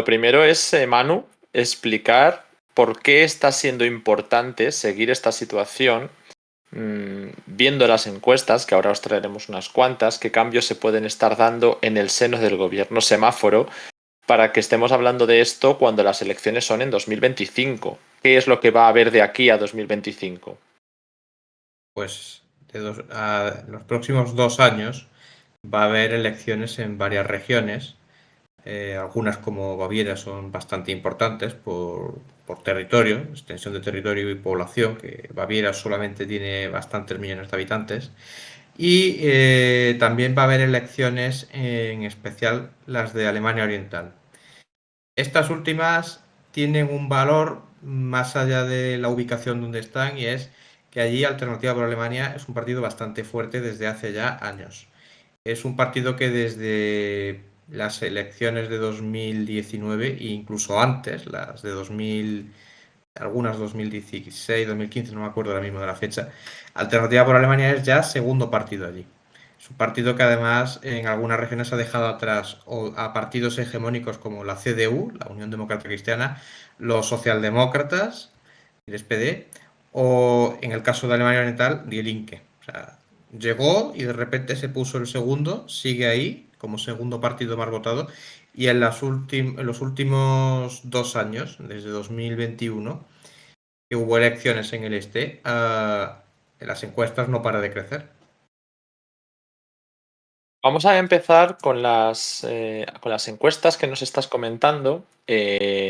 Lo primero es, Manu, explicar por qué está siendo importante seguir esta situación, viendo las encuestas, que ahora os traeremos unas cuantas, qué cambios se pueden estar dando en el seno del gobierno semáforo para que estemos hablando de esto cuando las elecciones son en 2025. ¿Qué es lo que va a haber de aquí a 2025? Pues los próximos 2 años va a haber elecciones en varias regiones. Algunas como Baviera son bastante importantes por territorio, extensión de territorio y población, que Baviera solamente tiene bastantes millones de habitantes. Y también va a haber elecciones, en especial las de Alemania Oriental. Estas últimas tienen un valor más allá de la ubicación donde están, y es que allí Alternativa por Alemania es un partido bastante fuerte desde hace ya años. Es un partido que desde las elecciones de 2019 e incluso antes, las de 2000, algunas 2016, 2015, no me acuerdo ahora mismo de la fecha, Alternativa por Alemania es ya segundo partido allí. Es un partido que además en algunas regiones ha dejado atrás a partidos hegemónicos como la CDU, la Unión Demócrata Cristiana, los socialdemócratas, el SPD, o en el caso de Alemania Oriental, Die Linke. O sea, llegó y de repente se puso el segundo, sigue ahí como segundo partido más votado, y en los últimos 2 años, desde 2021, que hubo elecciones en el este, en las encuestas no para de crecer. Vamos a empezar con las encuestas que nos estás comentando,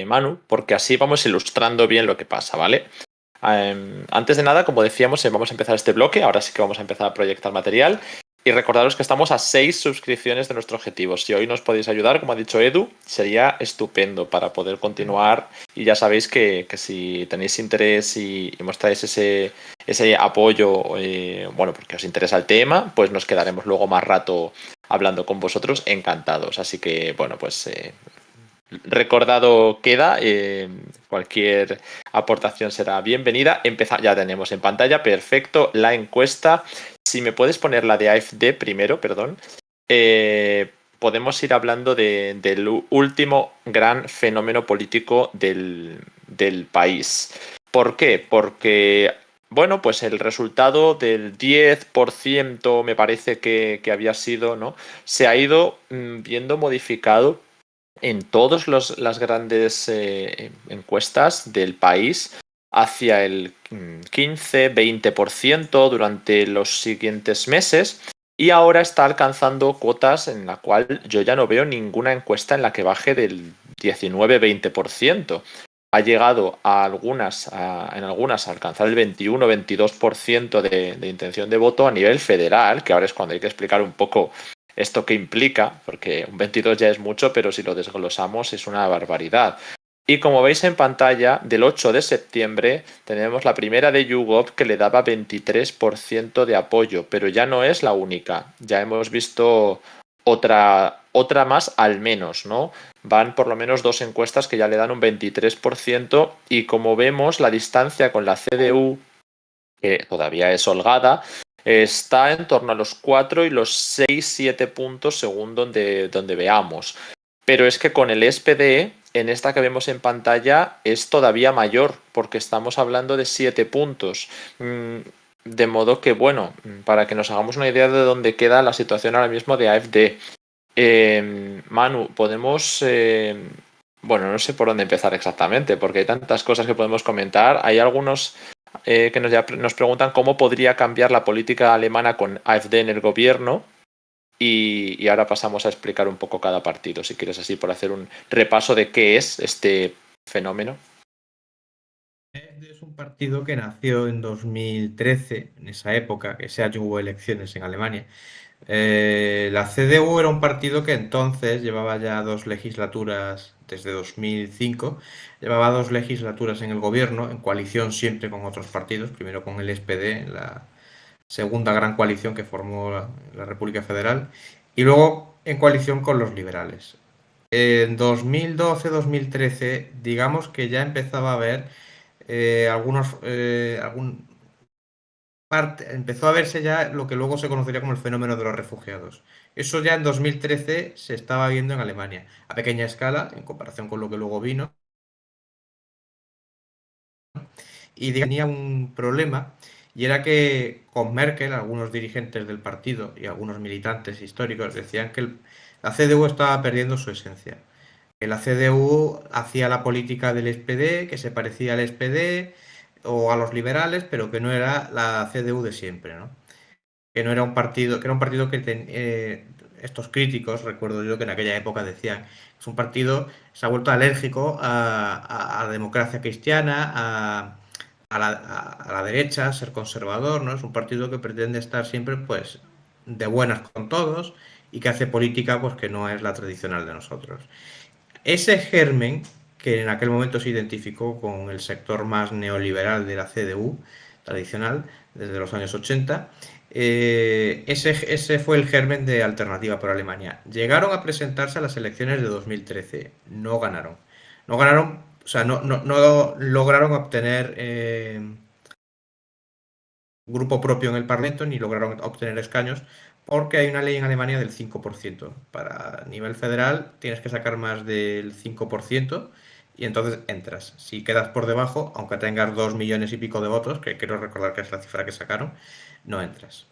Manu, porque así vamos ilustrando bien lo que pasa, ¿vale? Antes de nada, como decíamos, vamos a empezar este bloque. Ahora sí que vamos a empezar a proyectar material. Y recordaros que estamos a 6 suscripciones de nuestro objetivo. Si hoy nos podéis ayudar, como ha dicho Edu, sería estupendo para poder continuar. Y ya sabéis que si tenéis interés y mostráis ese apoyo, bueno, porque os interesa el tema, pues nos quedaremos luego más rato hablando con vosotros, encantados. Así que, bueno, pues recordado queda, cualquier aportación será bienvenida. Ya tenemos en pantalla, perfecto, la encuesta. Si me puedes poner la de AfD primero, perdón. Podemos ir hablando del último gran fenómeno político del país. ¿Por qué? Porque, bueno, pues el resultado del 10% me parece que había sido, ¿no? Se ha ido viendo modificado en todas las grandes encuestas del país hacia el 15-20% durante los siguientes meses, y ahora está alcanzando cotas en la cual yo ya no veo ninguna encuesta en la que baje del 19-20%. Ha llegado en algunas a alcanzar el 21-22% de intención de voto a nivel federal, que ahora es cuando hay que explicar un poco esto que implica, porque un 22 ya es mucho, pero si lo desglosamos es una barbaridad. Y como veis en pantalla, del 8 de septiembre tenemos la primera de YouGov que le daba 23% de apoyo, pero ya no es la única. Ya hemos visto otra más al menos, ¿no? Van por lo menos 2 encuestas que ya le dan un 23%, y como vemos la distancia con la CDU, que todavía es holgada, está en torno a los 4 y los 6-7 puntos según donde veamos. Pero es que con el SPD, en esta que vemos en pantalla, es todavía mayor, porque estamos hablando de 7 puntos. De modo que, bueno, para que nos hagamos una idea de dónde queda la situación ahora mismo de AfD. Manu, podemos... bueno, no sé por dónde empezar exactamente, porque hay tantas cosas que podemos comentar. Hay algunos que nos preguntan cómo podría cambiar la política alemana con AfD en el gobierno, y ahora pasamos a explicar un poco cada partido, si quieres, así por hacer un repaso de qué es este fenómeno. Es un partido que nació en 2013, en esa época, que ese año hubo elecciones en Alemania. La CDU era un partido que entonces llevaba ya 2 legislaturas, desde 2005, llevaba 2 legislaturas en el gobierno, en coalición siempre con otros partidos, primero con el SPD, la segunda gran coalición que formó la República Federal, y luego en coalición con los liberales. En 2012-2013, digamos que ya empezaba a haber empezó a verse ya lo que luego se conocería como el fenómeno de los refugiados. Eso ya en 2013 se estaba viendo en Alemania, a pequeña escala, en comparación con lo que luego vino. Y tenía un problema, y era que con Merkel, algunos dirigentes del partido y algunos militantes históricos decían que la CDU estaba perdiendo su esencia. Que la CDU hacía la política del SPD, que se parecía al SPD o a los liberales, pero que no era la CDU de siempre, ¿no? Que no era un partido, que era un partido que estos críticos, recuerdo yo que en aquella época decían, es un partido, se ha vuelto alérgico a la democracia cristiana, a la derecha, ser conservador, ¿no? Es un partido que pretende estar siempre, pues, de buenas con todos y que hace política, pues, que no es la tradicional de nosotros. Ese germen, que en aquel momento se identificó con el sector más neoliberal de la CDU tradicional, desde los años 80, ese fue el germen de Alternativa por Alemania. Llegaron a presentarse a las elecciones de 2013, no ganaron. No ganaron, o sea, no lograron obtener grupo propio en el Parlamento ni lograron obtener escaños porque hay una ley en Alemania del 5%. Para nivel federal tienes que sacar más del 5% y entonces entras. Si quedas por debajo, aunque tengas 2 millones y pico de votos, que quiero recordar que es la cifra que sacaron, no entras.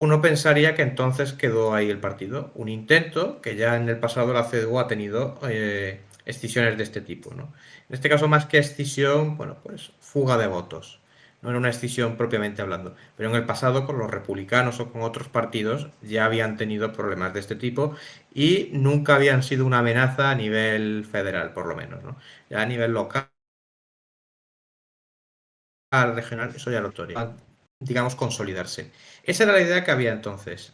Uno pensaría que entonces quedó ahí el partido. Un intento que ya en el pasado la CDU ha tenido escisiones de este tipo, ¿no? En este caso, más que escisión, bueno, pues fuga de votos. No era una escisión propiamente hablando. Pero en el pasado, con los republicanos o con otros partidos, ya habían tenido problemas de este tipo y nunca habían sido una amenaza a nivel federal, por lo menos, ¿no? Ya a nivel local, regional, eso ya lo autoría. Digamos, consolidarse. Esa era la idea que había entonces.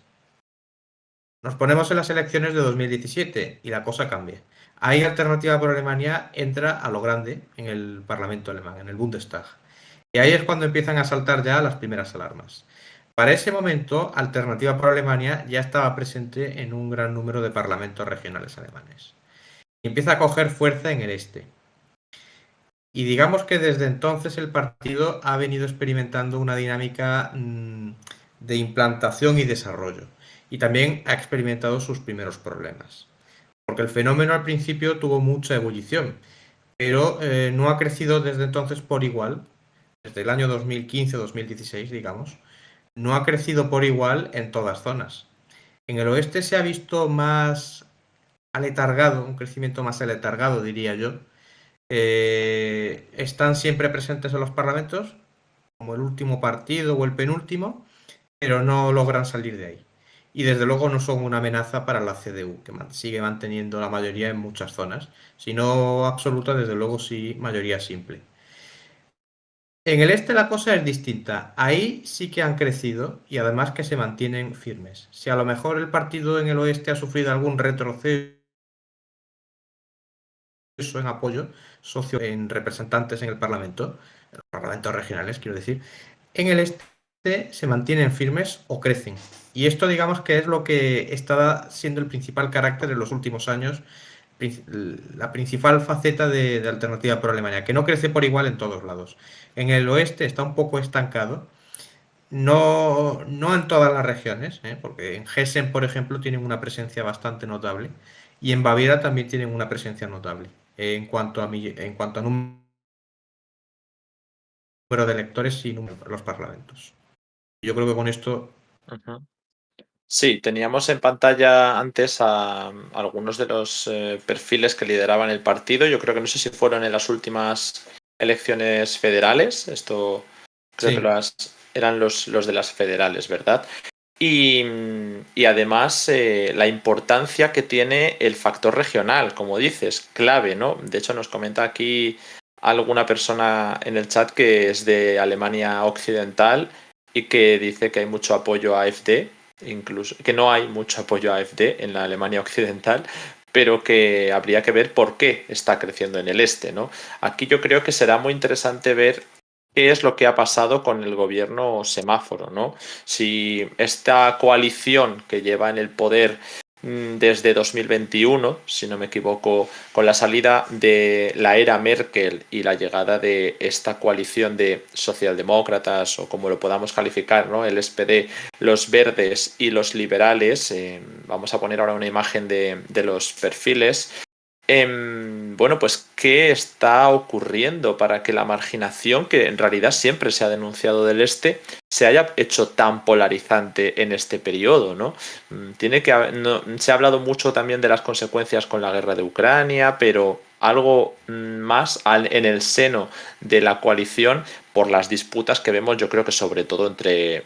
Nos ponemos en las elecciones de 2017 y la cosa cambia. Ahí Alternativa por Alemania entra a lo grande en el Parlamento alemán, en el Bundestag. Y ahí es cuando empiezan a saltar ya las primeras alarmas. Para ese momento, Alternativa por Alemania ya estaba presente en un gran número de parlamentos regionales alemanes. Y empieza a coger fuerza en el este. Y digamos que desde entonces el partido ha venido experimentando una dinámica de implantación y desarrollo. Y también ha experimentado sus primeros problemas. Porque el fenómeno al principio tuvo mucha ebullición, pero no ha crecido desde entonces por igual, desde el año 2015-2016, digamos, no ha crecido por igual en todas zonas. En el oeste se ha visto más aletargado, un crecimiento más aletargado, diría yo. Están siempre presentes en los parlamentos, como el último partido o el penúltimo, pero no logran salir de ahí. Y desde luego no son una amenaza para la CDU, que sigue manteniendo la mayoría en muchas zonas. Si no absoluta, desde luego sí mayoría simple. En el este la cosa es distinta. Ahí sí que han crecido y además que se mantienen firmes. Si a lo mejor el partido en el oeste ha sufrido algún retroceso en apoyo socio en representantes en el Parlamento, en los parlamentos regionales, quiero decir, en el este se mantienen firmes o crecen. Y esto digamos que es lo que está siendo el principal carácter en los últimos años, la principal faceta de Alternativa por Alemania, que no crece por igual en todos lados. En el oeste está un poco estancado, no en todas las regiones, porque en Hessen, por ejemplo, tienen una presencia bastante notable y en Baviera también tienen una presencia notable en cuanto a número de electores y número de los parlamentos. Yo creo que con esto... Ujú. Sí, teníamos en pantalla antes a algunos de los perfiles que lideraban el partido. Yo creo que no sé si fueron en las últimas elecciones federales. Esto creo que Sí, eran los de las federales, ¿verdad? Y además la importancia que tiene el factor regional, como dices, clave, ¿no? De hecho, nos comenta aquí alguna persona en el chat que es de Alemania Occidental y que dice que hay mucho apoyo a AfD, incluso que no hay mucho apoyo a AfD en la Alemania Occidental, pero que habría que ver por qué está creciendo en el este, ¿no? Aquí yo creo que será muy interesante ver qué es lo que ha pasado con el gobierno semáforo, ¿no? Si esta coalición que lleva en el poder desde 2021, si no me equivoco, con la salida de la era Merkel y la llegada de esta coalición de socialdemócratas o como lo podamos calificar, ¿no? El SPD, los verdes y los liberales. Vamos a poner ahora una imagen de los perfiles. Bueno, pues, ¿qué está ocurriendo para que la marginación, que en realidad siempre se ha denunciado del este, se haya hecho tan polarizante en este periodo, ¿no? Se ha hablado mucho también de las consecuencias con la guerra de Ucrania, pero algo más en el seno de la coalición por las disputas que vemos, yo creo que sobre todo entre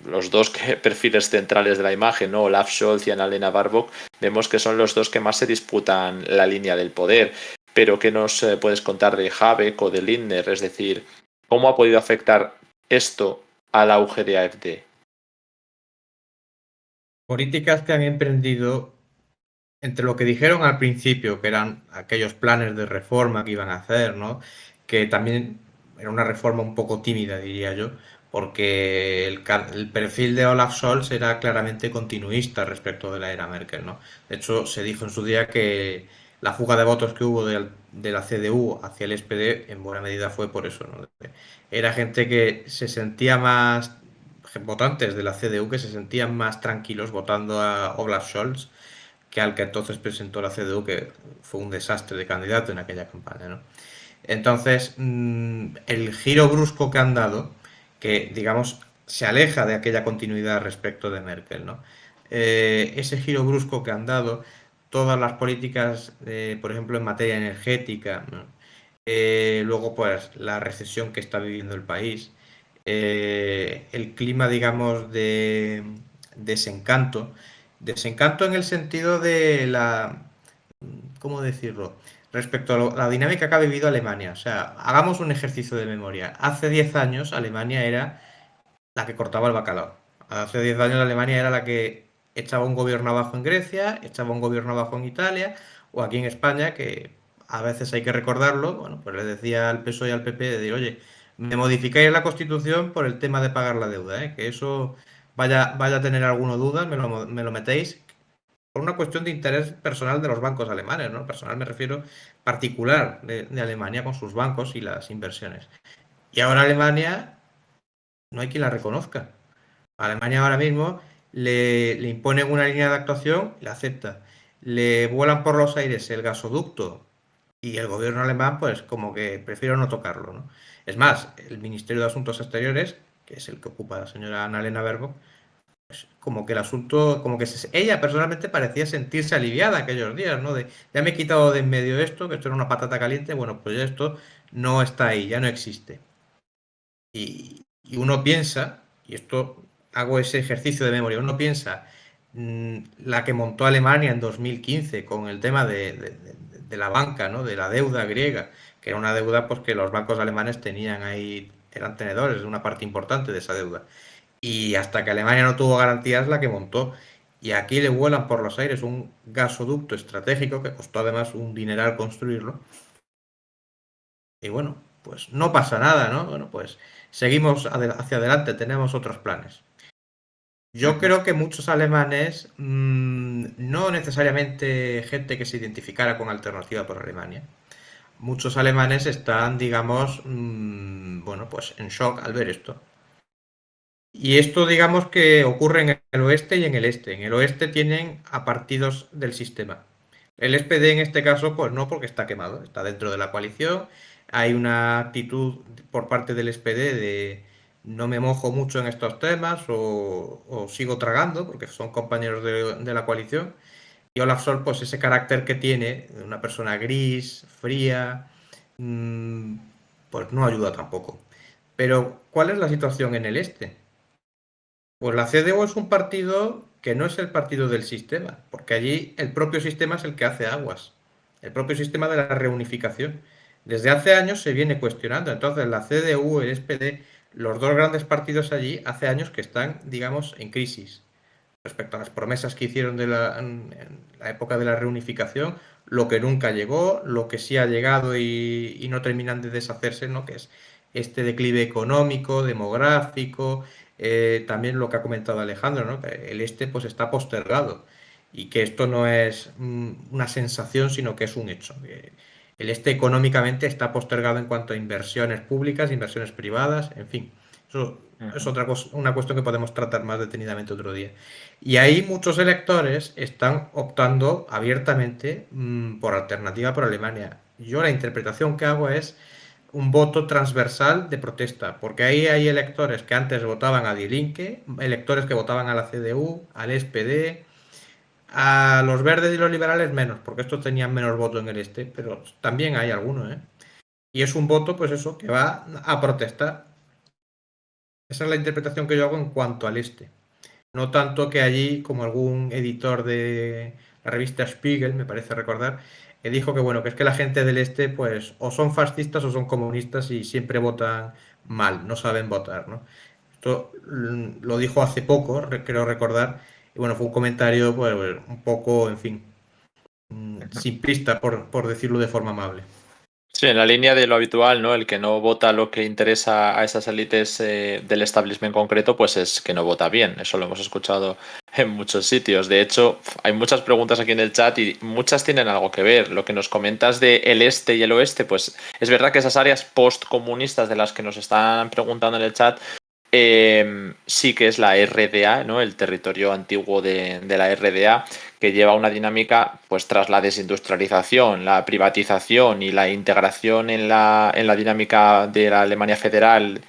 los dos perfiles centrales de la imagen, ¿no? Olaf Scholz y Annalena Baerbock, vemos que son los dos que más se disputan la línea del poder. Pero ¿qué nos puedes contar de Habeck o de Lindner? Es decir, ¿cómo ha podido afectar esto al auge de AfD? Políticas que han emprendido entre lo que dijeron al principio, que eran aquellos planes de reforma que iban a hacer, ¿no? Que también era una reforma un poco tímida, diría yo, porque el perfil de Olaf Scholz era claramente continuista respecto de la era Merkel, ¿no? De hecho, se dijo en su día que la fuga de votos que hubo de la CDU hacia el SPD en buena medida fue por eso, ¿no? Era gente que se sentía más, votantes de la CDU que se sentían más tranquilos votando a Olaf Scholz que al que entonces presentó la CDU, que fue un desastre de candidato en aquella campaña, ¿no? Entonces, el giro brusco que han dado, que digamos se aleja de aquella continuidad respecto de Merkel, ¿no? Ese giro brusco que han dado, todas las políticas, por ejemplo, en materia energética, ¿no? Luego, pues, la recesión que está viviendo el país, el clima, digamos, de desencanto, desencanto en el sentido de la, ¿cómo decirlo? Respecto a la dinámica que ha vivido Alemania. O sea, hagamos un ejercicio de memoria. Hace 10 años Alemania era la que cortaba el bacalao. Hace 10 años Alemania era la que echaba un gobierno abajo en Grecia, echaba un gobierno abajo en Italia, o aquí en España, que a veces hay que recordarlo, bueno, pues le decía al PSOE y al PP de decir, oye, me modificáis la Constitución por el tema de pagar la deuda, ¿eh? Que eso vaya a tener alguna duda, me lo metéis, por una cuestión de interés personal de los bancos alemanes, ¿no? Personal me refiero particular de Alemania con sus bancos y las inversiones. Y ahora Alemania no hay quien la reconozca. Alemania ahora mismo le imponen una línea de actuación, la acepta. Le vuelan por los aires el gasoducto y el gobierno alemán, pues como que prefiere no tocarlo, ¿no? Es más, el Ministerio de Asuntos Exteriores, que es el que ocupa la señora Annalena Baerbock, como que el asunto, como que ella personalmente parecía sentirse aliviada aquellos días, ¿no? De ya me he quitado de en medio esto, que esto era una patata caliente, bueno, pues ya esto no está ahí, ya no existe. Y uno piensa, y esto hago ese ejercicio de memoria, uno piensa la que montó Alemania en 2015 con el tema de la banca, ¿no? De la deuda griega, que era una deuda pues que los bancos alemanes tenían ahí, eran tenedores de una parte importante de esa deuda. Y hasta que Alemania no tuvo garantías, la que montó. Y aquí le vuelan por los aires un gasoducto estratégico que costó además un dineral construirlo. Y bueno, pues no pasa nada, ¿no? Bueno, pues seguimos hacia adelante, tenemos otros planes. Yo creo que muchos alemanes, no necesariamente gente que se identificara con Alternativa por Alemania, muchos alemanes están, digamos, bueno, pues en shock al ver esto. Y esto, digamos que ocurre en el oeste y en el este. En el oeste tienen a partidos del sistema. El SPD en este caso, pues no, porque está quemado, está dentro de la coalición. Hay una actitud por parte del SPD de no me mojo mucho en estos temas o sigo tragando, porque son compañeros de la coalición. Y Olaf Scholz, pues ese carácter que tiene, una persona gris, fría, mm, pues no ayuda tampoco. Pero, ¿cuál es la situación en el este? Pues la CDU es un partido que no es el partido del sistema, porque allí el propio sistema es el que hace aguas, el propio sistema de la reunificación. Desde hace años se viene cuestionando. Entonces la CDU, el SPD, los dos grandes partidos allí, hace años que están, digamos, en crisis respecto a las promesas que hicieron en la época de la reunificación, lo que nunca llegó, lo que sí ha llegado y no terminan de deshacerse, ¿no? Que es este declive económico, demográfico, también lo que ha comentado Alejandro, ¿no? Que el este pues está postergado. y que esto no es una sensación, sino que es un hecho. El este económicamente está postergado en cuanto a inversiones públicas, inversiones privadas, en fin. Eso es Ujú. otra cosa, una cuestión que podemos tratar más detenidamente otro día. Y ahí muchos electores están optando abiertamente por alternativa por Alemania. Yo la interpretación que hago es un voto transversal de protesta, porque ahí hay electores que antes votaban a Die Linke, electores que votaban a la CDU, al SPD, a los verdes y los liberales menos, porque estos tenían menos votos en el este, pero también hay algunos, ¿eh? Y es un voto, pues eso, que va a protestar. Esa es la interpretación que yo hago en cuanto al este. No tanto que allí, como algún editor de la revista Spiegel, me parece recordar, dijo que bueno, que es que la gente del este, pues, o son fascistas o son comunistas y siempre votan mal, no saben votar, ¿no? Esto lo dijo hace poco, creo recordar, y bueno, fue un comentario, pues, un poco, en fin, simplista, por decirlo de forma amable. Sí, en la línea de lo habitual, ¿no? El que no vota lo que interesa a esas élites del establishment concreto, pues es que no vota bien. Eso lo hemos escuchado en muchos sitios. De hecho, hay muchas preguntas aquí en el chat y muchas tienen algo que ver. Lo que nos comentas de el este y el oeste, pues es verdad que esas áreas postcomunistas de las que nos están preguntando en el chat, sí que es la RDA, ¿no? El territorio antiguo de la RDA, que lleva una dinámica, pues tras la desindustrialización, la privatización y la integración en la dinámica de la Alemania federal,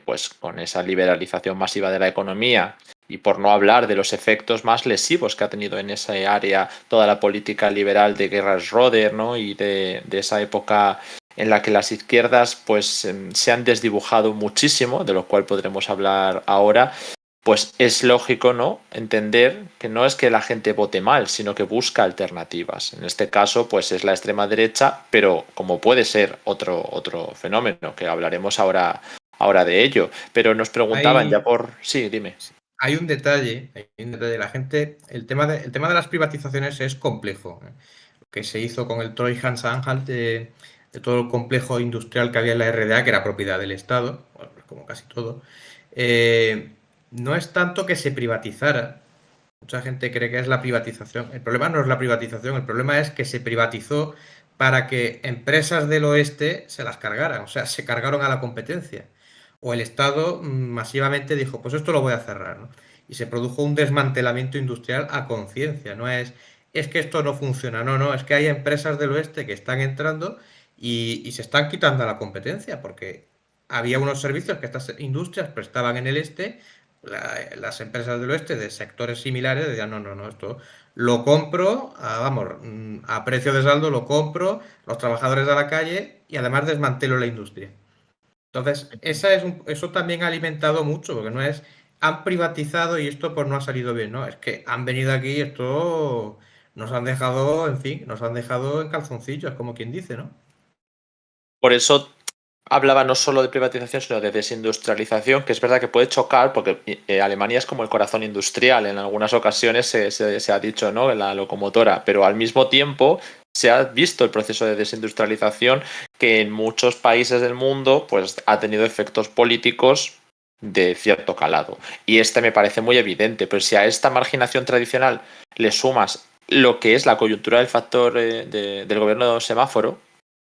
pues con esa liberalización masiva de la economía, y por no hablar de los efectos más lesivos que ha tenido en esa área toda la política liberal de Gerhard Schröder, ¿no? Y de esa época en la que las izquierdas pues se han desdibujado muchísimo, de lo cual podremos hablar ahora. Pues es lógico, ¿no? Entender que no es que la gente vote mal, sino que busca alternativas. En este caso, pues es la extrema derecha, pero como puede ser otro fenómeno, que hablaremos ahora de ello. Pero nos preguntaban ya Hay, por... Sí, dime. hay un detalle, la gente, el tema de las privatizaciones es complejo, ¿eh? Lo que se hizo con el Troy Hans-Anhalt de todo el complejo industrial que había en la RDA, que era propiedad del Estado, bueno, como casi todo, eh, no es tanto que se privatizara. Mucha gente cree que es la privatización. El problema no es la privatización, el problema es que se privatizó para que empresas del oeste se las cargaran, o sea, se cargaron a la competencia. O el Estado masivamente dijo, pues esto lo voy a cerrar, ¿no? Y se produjo un desmantelamiento industrial a conciencia. No es que esto no funciona, no, es que hay empresas del oeste que están entrando y se están quitando a la competencia, porque había unos servicios que estas industrias prestaban en el este, las empresas del oeste de sectores similares decían, no, esto lo compro, vamos, a precio de saldo lo compro, los trabajadores a la calle y además desmantelo la industria. Entonces, eso también ha alimentado mucho, porque no es, han privatizado y esto pues no ha salido bien, ¿no? Es que han venido aquí y esto nos han dejado, en fin, nos han dejado en calzoncillos, como quien dice, ¿no? Por eso hablaba no solo de privatización, sino de desindustrialización, que es verdad que puede chocar, porque Alemania es como el corazón industrial, en algunas ocasiones se ha dicho, ¿no? La locomotora, pero al mismo tiempo se ha visto el proceso de desindustrialización que en muchos países del mundo pues, ha tenido efectos políticos de cierto calado. Y este me parece muy evidente, pero si a esta marginación tradicional le sumas lo que es la coyuntura del factor del gobierno semáforo,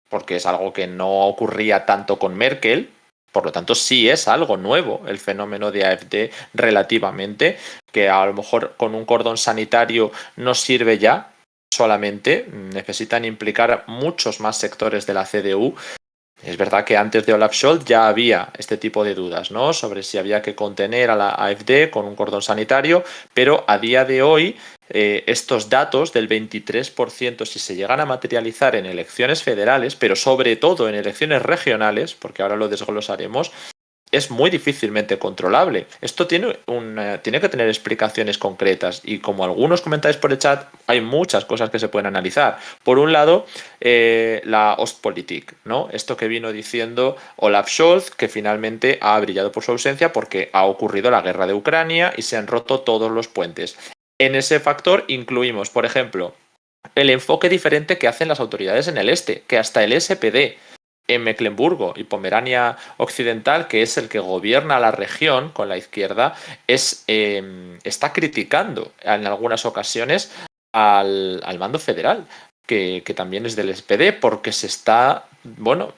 porque es algo que no ocurría tanto con Merkel, por lo tanto sí es algo nuevo el fenómeno de AfD relativamente, que a lo mejor con un cordón sanitario no sirve ya solamente, necesitan implicar muchos más sectores de la CDU. Es verdad que antes de Olaf Scholz ya había este tipo de dudas, ¿no? Sobre si había que contener a la AfD con un cordón sanitario, pero a día de hoy estos datos del 23%, si se llegan a materializar en elecciones federales, pero sobre todo en elecciones regionales, porque ahora lo desglosaremos, es muy difícilmente controlable. Esto tiene que tener explicaciones concretas y como algunos comentáis por el chat, hay muchas cosas que se pueden analizar. Por un lado, la Ostpolitik, ¿no? Esto que vino diciendo Olaf Scholz, que finalmente ha brillado por su ausencia porque ha ocurrido la guerra de Ucrania y se han roto todos los puentes. En ese factor incluimos, por ejemplo, el enfoque diferente que hacen las autoridades en el este, que hasta el SPD en Mecklemburgo y Pomerania Occidental, que es el que gobierna la región con la izquierda, está criticando en algunas ocasiones al mando federal, que también es del SPD, porque se está, bueno,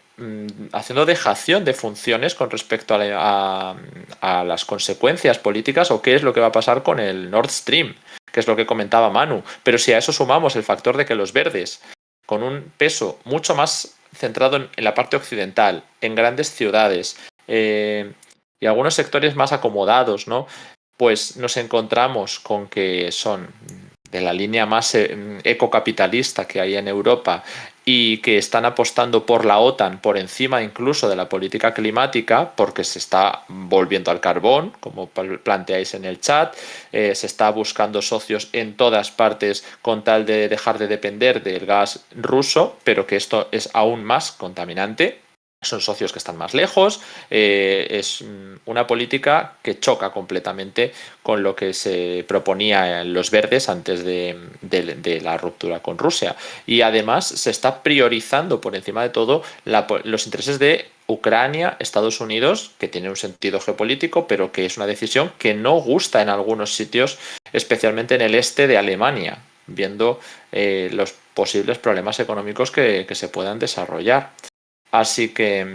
haciendo dejación de funciones con respecto a las consecuencias políticas o qué es lo que va a pasar con el Nord Stream, que es lo que comentaba Manu. Pero si a eso sumamos el factor de que los verdes, con un peso mucho más centrado en la parte occidental, en grandes ciudades y algunos sectores más acomodados, ¿no? Pues nos encontramos con que son de la línea más ecocapitalista que hay en Europa y que están apostando por la OTAN por encima incluso de la política climática porque se está volviendo al carbón, como planteáis en el chat, se está buscando socios en todas partes con tal de dejar de depender del gas ruso, pero que esto es aún más contaminante. Son socios que están más lejos, es una política que choca completamente con lo que se proponía en los verdes antes de la ruptura con Rusia. Y además se está priorizando por encima de todo los intereses de Ucrania, Estados Unidos, que tiene un sentido geopolítico, pero que es una decisión que no gusta en algunos sitios, especialmente en el este de Alemania, viendo los posibles problemas económicos que se puedan desarrollar. Así que,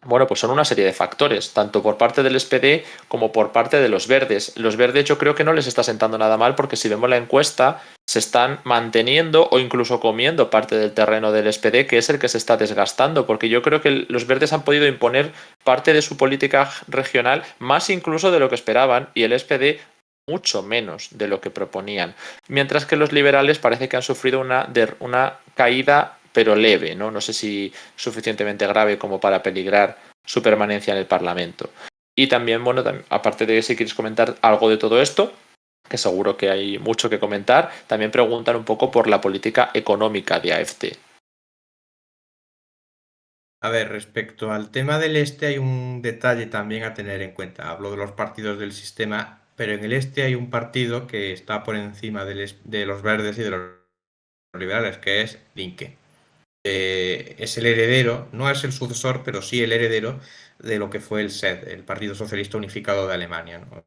bueno, pues son una serie de factores, tanto por parte del SPD como por parte de los verdes. Los verdes yo creo que no les está sentando nada mal porque si vemos la encuesta se están manteniendo o incluso comiendo parte del terreno del SPD, que es el que se está desgastando, porque yo creo que los verdes han podido imponer parte de su política regional más incluso de lo que esperaban y el SPD mucho menos de lo que proponían. Mientras que los liberales parece que han sufrido una caída pero leve, ¿no? No sé si suficientemente grave como para peligrar su permanencia en el Parlamento. Y también, bueno, aparte de si quieres comentar algo de todo esto, que seguro que hay mucho que comentar, también preguntan un poco por la política económica de AfD. A ver, respecto al tema del este hay un detalle también a tener en cuenta. Hablo de los partidos del sistema, pero en el este hay un partido que está por encima de los verdes y de los liberales, que es Linke. Es el heredero, no es el sucesor, pero sí el heredero de lo que fue el SED, el Partido Socialista Unificado de Alemania, ¿no?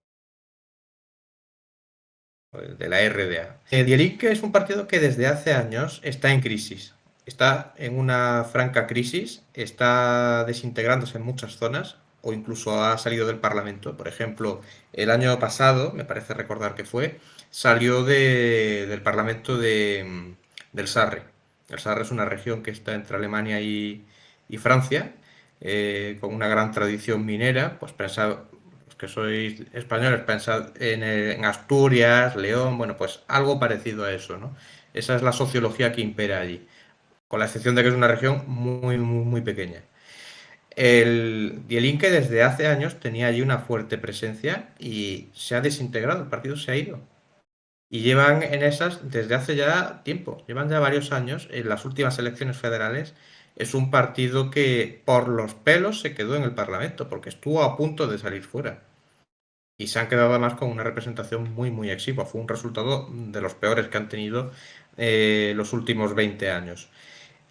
De la RDA. Die Linke es un partido que desde hace años está en crisis. Está en una franca crisis, está desintegrándose en muchas zonas o incluso ha salido del Parlamento. Por ejemplo, el año pasado, me parece recordar que fue, salió del Parlamento del Sarre. El Sarre es una región que está entre Alemania y Francia, con una gran tradición minera. Pues pensad, los que sois españoles, pensad en Asturias, León, bueno, pues algo parecido a eso, ¿no? Esa es la sociología que impera allí, con la excepción de que es una región muy, muy, muy pequeña. El Die Linke desde hace años tenía allí una fuerte presencia y se ha desintegrado, el partido se ha ido. Y llevan en esas desde hace ya tiempo, llevan ya varios años. En las últimas elecciones federales es un partido que por los pelos se quedó en el Parlamento, porque estuvo a punto de salir fuera. Y se han quedado además con una representación muy, muy exigua. Fue un resultado de los peores que han tenido los últimos 20 años.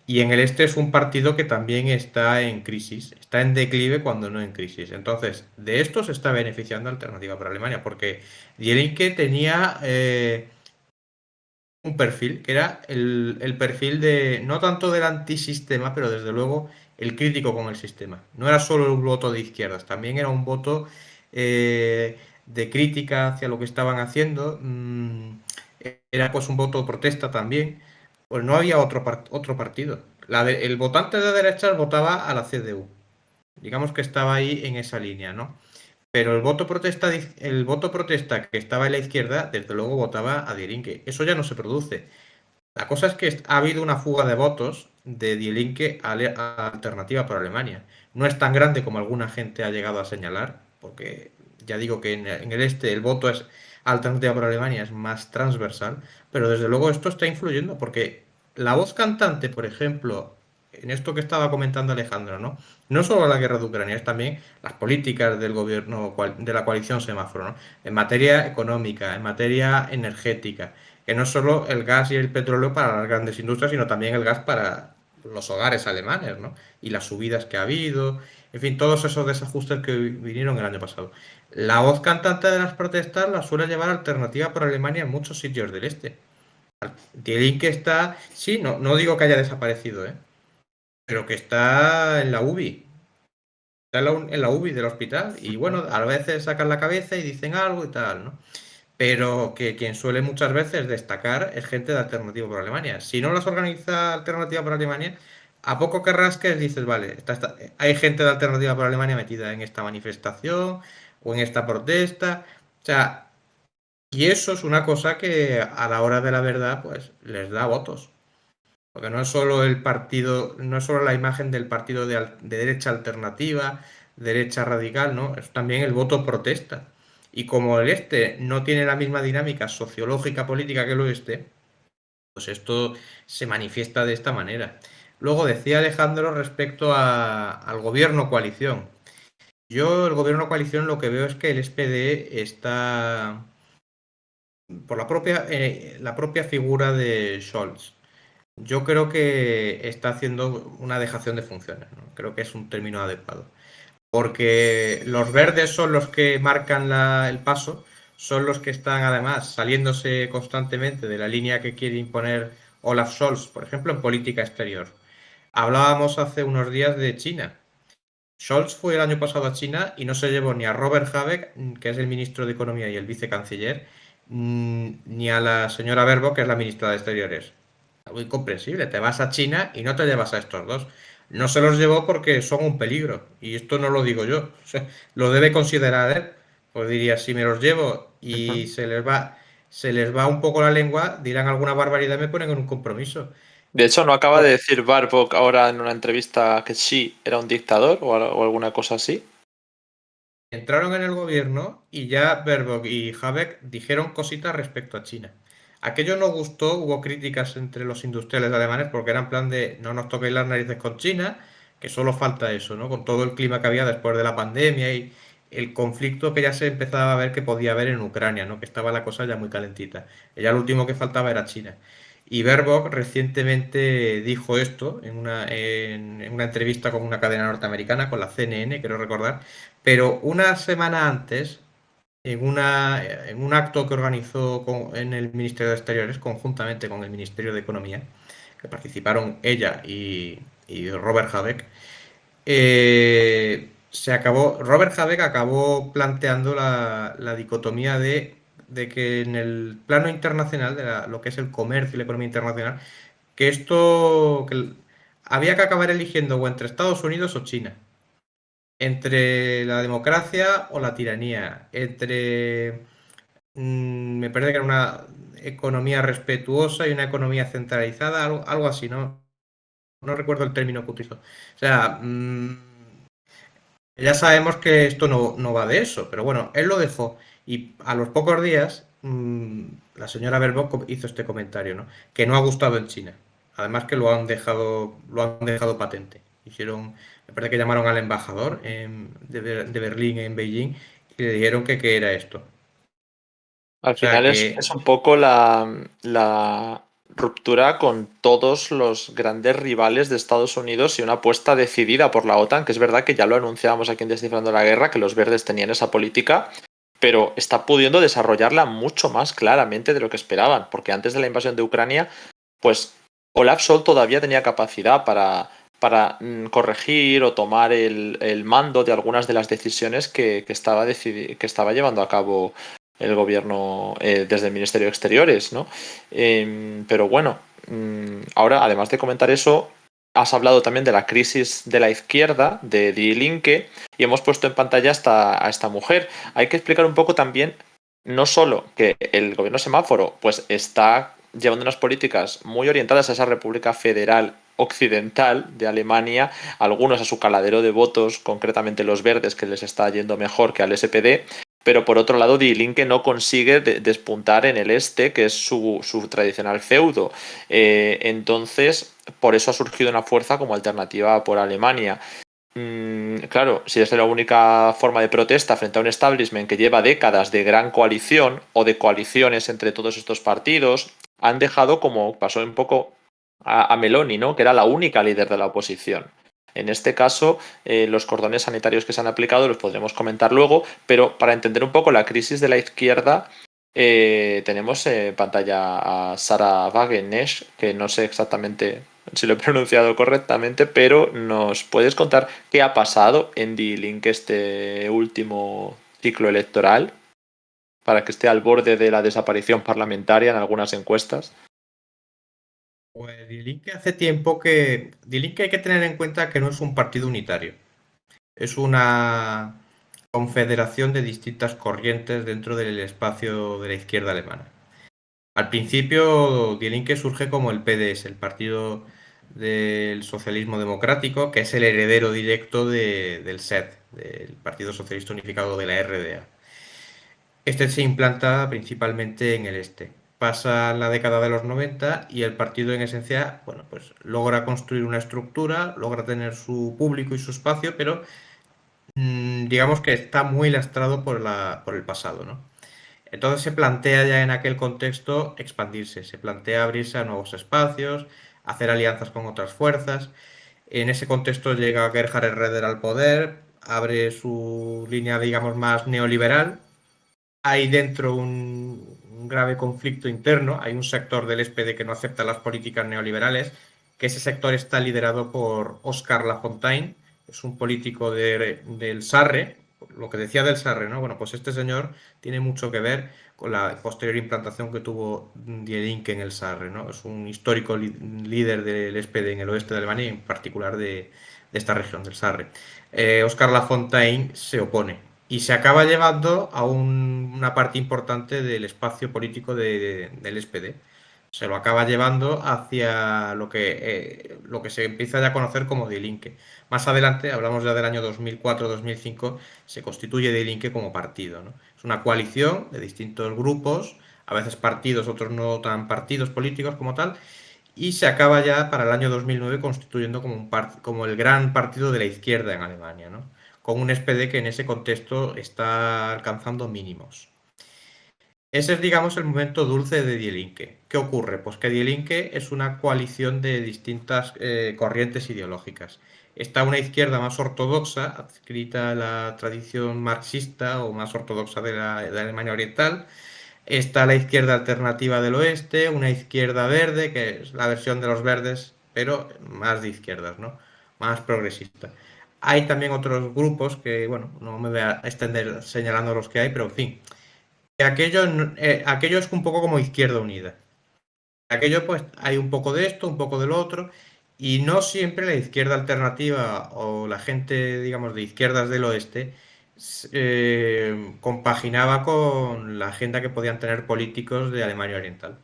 Y en el este es un partido que también está en crisis, está en declive cuando no en crisis. Entonces, de esto se está beneficiando Alternativa para Alemania, porque Die Linke tenía un perfil, que era el perfil de, no tanto del antisistema, pero desde luego el crítico con el sistema. No era solo un voto de izquierdas, también era un voto de crítica hacia lo que estaban haciendo. Era pues un voto de protesta también. Pues no había otro partido. El votante de derechas votaba a la CDU. Digamos que estaba ahí en esa línea, ¿no? Pero el voto protesta que estaba en la izquierda, desde luego votaba a Die Linke. Eso ya no se produce. La cosa es que ha habido una fuga de votos de Die Linke a Alternativa por Alemania. No es tan grande como alguna gente ha llegado a señalar, porque ya digo que en el este el voto es Alternativa por Alemania es más transversal, pero desde luego esto está influyendo, porque la voz cantante, por ejemplo, en esto que estaba comentando Alejandro, ¿no? No solo la guerra de Ucrania, es también las políticas del gobierno de la coalición semáforo, ¿no? En materia económica, en materia energética, que no es solo el gas y el petróleo para las grandes industrias, sino también el gas para los hogares alemanes, ¿no? Y las subidas que ha habido, en fin, todos esos desajustes que vinieron el año pasado. La voz cantante de las protestas la suele llevar Alternativa por Alemania en muchos sitios del este. Die Linke está, sí, no digo que haya desaparecido, pero que está en la UBI. Está en la UBI del hospital. Y bueno, a veces sacan la cabeza y dicen algo y tal, ¿no? Pero que quien suele muchas veces destacar es gente de Alternativa por Alemania. Si no las organiza Alternativa por Alemania, a poco que rasques dices, vale, hay gente de Alternativa por Alemania metida en esta manifestación o en esta protesta. O sea, y eso es una cosa que a la hora de la verdad, pues les da votos. Porque no es solo el partido, no es solo la imagen del partido de derecha alternativa, derecha radical, ¿no? Es también el voto protesta. Y como el este no tiene la misma dinámica sociológica política que el oeste, pues esto se manifiesta de esta manera. Luego decía Alejandro respecto al gobierno coalición. Yo el gobierno coalición lo que veo es que el SPD está por la propia figura de Scholz. Yo creo que está haciendo una dejación de funciones, ¿no? Creo que es un término adecuado. Porque los verdes son los que marcan el paso, son los que están además saliéndose constantemente de la línea que quiere imponer Olaf Scholz, por ejemplo, en política exterior. Hablábamos hace unos días de China. Scholz fue el año pasado a China y no se llevó ni a Robert Habeck, que es el ministro de Economía y el vicecanciller, ni a la señora Baerbock, que es la ministra de Exteriores. Muy comprensible, te vas a China y no te llevas a estos dos. No se los llevó porque son un peligro, y esto no lo digo yo, o sea, lo debe considerar él. Pues diría, si me los llevo y se les va un poco la lengua, dirán alguna barbaridad y me ponen en un compromiso. De hecho, ¿no acaba de decir Baerbock ahora en una entrevista que Xi era un dictador o alguna cosa así? Entraron en el gobierno y ya Baerbock y Habeck dijeron cositas respecto a China. Aquello no gustó, hubo críticas entre los industriales alemanes porque era en plan de no nos toquéis las narices con China, que solo falta eso, ¿no? Con todo el clima que había después de la pandemia y el conflicto que ya se empezaba a ver que podía haber en Ucrania, ¿no? Que estaba la cosa ya muy calentita. Ya lo último que faltaba era China. Y Baerbock recientemente dijo esto en una entrevista con una cadena norteamericana, con la CNN, quiero recordar, pero una semana antes, en un acto que organizó en el Ministerio de Exteriores, conjuntamente con el Ministerio de Economía, que participaron ella y Robert Habeck, Robert Habeck acabó planteando la dicotomía de que en el plano internacional, lo que es el comercio y la economía internacional, que había que acabar eligiendo o entre Estados Unidos o China, entre la democracia o la tiranía, me parece que era una economía respetuosa y una economía centralizada, algo así, ¿no? No recuerdo el término que utilizó. O sea, ya sabemos que esto no va de eso, pero bueno, él lo dejó y a los pocos días la señora Baerbock hizo este comentario, ¿no? Que no ha gustado en China. Además que lo han dejado patente. Me parece que llamaron al embajador de Berlín en Beijing y le dijeron que qué era esto. Al O sea final que es un poco la ruptura con todos los grandes rivales de Estados Unidos y una apuesta decidida por la OTAN, que es verdad que ya lo anunciábamos aquí en Descifrando la Guerra, que los verdes tenían esa política, pero está pudiendo desarrollarla mucho más claramente de lo que esperaban, porque antes de la invasión de Ucrania, pues Olaf Scholz todavía tenía capacidad para corregir o tomar el mando de algunas de las decisiones que estaba llevando a cabo el gobierno desde el Ministerio de Exteriores, ¿no? Pero bueno, ahora, además de comentar eso, has hablado también de la crisis de la izquierda, de Die Linke, y hemos puesto en pantalla a esta mujer. Hay que explicar un poco también, no solo que el gobierno semáforo pues está llevando unas políticas muy orientadas a esa República Federal Occidental de Alemania, algunos a su caladero de votos, concretamente los verdes, que les está yendo mejor que al SPD, pero por otro lado Die Linke no consigue despuntar en el este, que es su tradicional feudo. Entonces, por eso ha surgido una fuerza como alternativa por Alemania. Claro, si es la única forma de protesta frente a un establishment que lleva décadas de gran coalición o de coaliciones entre todos estos partidos, han dejado, como pasó un poco a Meloni, ¿no? Que era la única líder de la oposición. En este caso, los cordones sanitarios que se han aplicado los podremos comentar luego, pero para entender un poco la crisis de la izquierda, tenemos en pantalla a Sara Wagenknecht, que no sé exactamente si lo he pronunciado correctamente, pero ¿nos puedes contar qué ha pasado en Die Linke este último ciclo electoral para que esté al borde de la desaparición parlamentaria en algunas encuestas? Pues Die Linke hace tiempo que... Die Linke hay que tener en cuenta que no es un partido unitario. Es una confederación de distintas corrientes dentro del espacio de la izquierda alemana. Al principio, Die Linke surge como el PDS, el Partido del Socialismo Democrático, que es el heredero directo del SED, del Partido Socialista Unificado de la RDA. Este se implanta principalmente en el este. Pasa la década de los 90 y el partido en esencia, bueno, pues logra construir una estructura, logra tener su público y su espacio, pero digamos que está muy lastrado por el pasado, ¿no? Entonces se plantea ya en aquel contexto expandirse, se plantea abrirse a nuevos espacios, hacer alianzas con otras fuerzas. En ese contexto llega Gerhard Schröder al poder, abre su línea, digamos, más neoliberal. Hay dentro un grave conflicto interno, hay un sector del SPD que no acepta las políticas neoliberales, que ese sector está liderado por Oscar Lafontaine, es un político del Sarre, lo que decía del Sarre, ¿no? Bueno, pues este señor tiene mucho que ver con la posterior implantación que tuvo Die Linke en el Sarre, ¿no? Es un histórico líder del SPD en el oeste de Alemania y en particular de esta región del Sarre. Oscar Lafontaine se opone y se acaba llevando a una parte importante del espacio político del SPD. Se lo acaba llevando hacia lo que se empieza ya a conocer como Die Linke. Más adelante, hablamos ya del año 2004-2005, se constituye Die Linke como partido, ¿no? Es una coalición de distintos grupos, a veces partidos, otros no tan partidos políticos como tal, y se acaba ya para el año 2009 constituyendo como el gran partido de la izquierda en Alemania, ¿no? Con un SPD que en ese contexto está alcanzando mínimos. Ese es, digamos, el momento dulce de Die Linke. ¿Qué ocurre? Pues que Die Linke es una coalición de distintas corrientes ideológicas. Está una izquierda más ortodoxa, adscrita a la tradición marxista o más ortodoxa de la Alemania Oriental. Está la izquierda alternativa del oeste, una izquierda verde, que es la versión de los verdes, pero más de izquierdas, ¿no? Más progresista. Hay también otros grupos que, bueno, no me voy a extender señalando los que hay, pero en fin, aquello es un poco como Izquierda Unida. Aquello pues hay un poco de esto, un poco de lo otro, y no siempre la izquierda alternativa o la gente, digamos, de izquierdas del oeste compaginaba con la agenda que podían tener políticos de Alemania Oriental,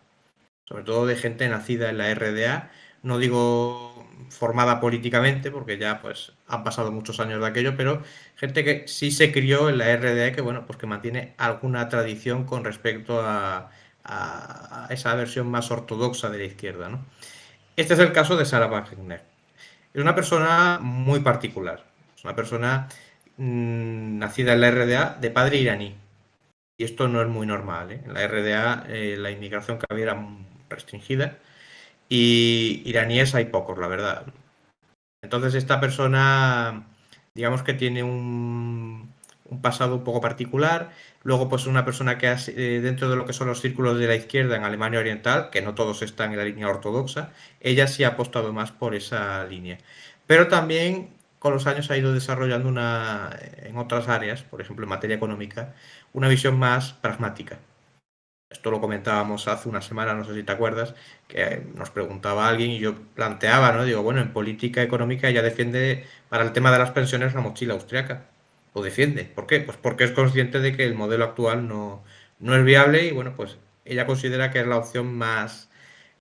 sobre todo de gente nacida en la RDA, no digo formada políticamente, porque ya pues han pasado muchos años de aquello, pero gente que sí se crió en la RDA y que bueno, pues que mantiene alguna tradición con respecto a esa versión más ortodoxa de la izquierda, ¿no? Este es el caso de Sarah Wagenknecht. Es una persona muy particular, es una persona nacida en la RDA de padre iraní. Y esto no es muy normal, ¿eh? En la RDA la inmigración que había era restringida y iraníes hay pocos, la verdad. Entonces esta persona, digamos que tiene un pasado un poco particular. Luego, pues una persona que dentro de lo que son los círculos de la izquierda en Alemania Oriental, que no todos están en la línea ortodoxa, ella sí ha apostado más por esa línea. Pero también con los años ha ido desarrollando en otras áreas, por ejemplo en materia económica, una visión más pragmática. Esto lo comentábamos hace una semana, no sé si te acuerdas, que nos preguntaba alguien y yo planteaba, ¿no? Digo, bueno, en política económica ella defiende para el tema de las pensiones la mochila austriaca. Lo defiende. ¿Por qué? Pues porque es consciente de que el modelo actual no es viable y bueno, pues ella considera que es la opción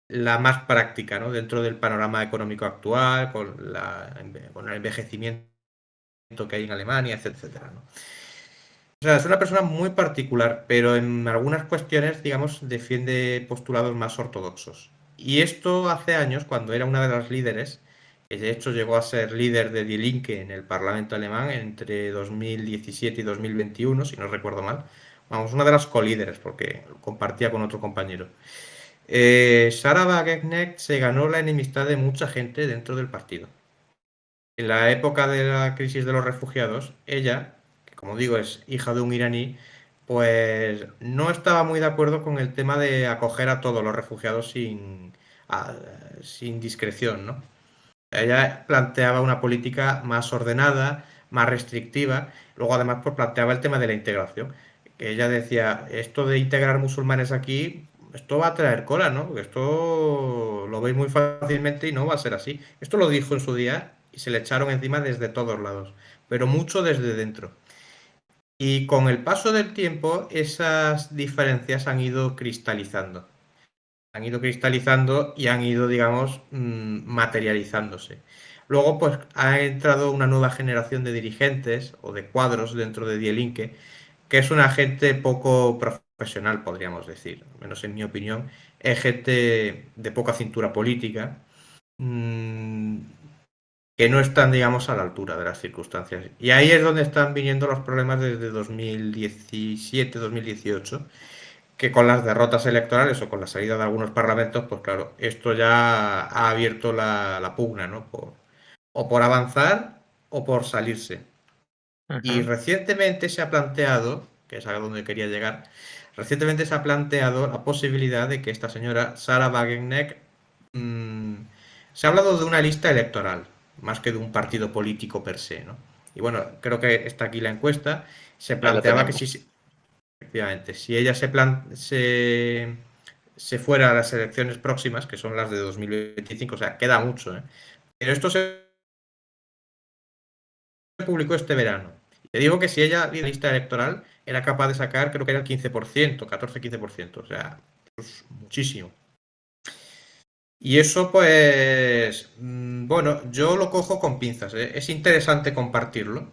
la más práctica, ¿no? Dentro del panorama económico actual, con el envejecimiento que hay en Alemania, etcétera, ¿no? O sea, es una persona muy particular, pero en algunas cuestiones, digamos, defiende postulados más ortodoxos. Y esto hace años, cuando era una de las líderes, que de hecho llegó a ser líder de Die Linke en el Parlamento alemán entre 2017 y 2021, si no recuerdo mal. Vamos, una de las colíderes, porque compartía con otro compañero. Sarah Wagenknecht se ganó la enemistad de mucha gente dentro del partido. En la época de la crisis de los refugiados, ella, que como digo es hija de un iraní, pues no estaba muy de acuerdo con el tema de acoger a todos los refugiados sin discreción, ¿no? Ella planteaba una política más ordenada, más restrictiva. Luego, además, pues planteaba el tema de la integración. Ella decía, esto de integrar musulmanes aquí, esto va a traer cola, ¿no? Porque esto lo veis muy fácilmente y no va a ser así. Esto lo dijo en su día y se le echaron encima desde todos lados, pero mucho desde dentro. Y con el paso del tiempo, esas diferencias han ido cristalizando y han ido, digamos, materializándose. Luego, pues ha entrado una nueva generación de dirigentes o de cuadros dentro de Dielinque, que es una gente poco profesional, podríamos decir, al menos en mi opinión, es gente de poca cintura política, mmm, que no están, digamos, a la altura de las circunstancias. Y ahí es donde están viniendo los problemas desde 2017-2018, que con las derrotas electorales o con la salida de algunos parlamentos, pues claro, esto ya ha abierto la pugna, ¿no? O por avanzar o por salirse. Y Ujú. recientemente se ha planteado, que es a donde quería llegar, recientemente se ha planteado la posibilidad de que esta señora Sarah Wagenknecht, mmm, se ha hablado de una lista electoral, más que de un partido político per se, ¿no? Y bueno, creo que está aquí la encuesta, se Ahí la planteaba que tenemos. si, efectivamente, si ella se fuera a las elecciones próximas, que son las de 2025, o sea, queda mucho, ¿eh? Pero esto se publicó este verano. Te digo que si ella, la lista electoral, era capaz de sacar, creo que era el 15%, 14-15%, o sea, pues muchísimo. Y eso, pues, bueno, yo lo cojo con pinzas, ¿eh? Es interesante compartirlo.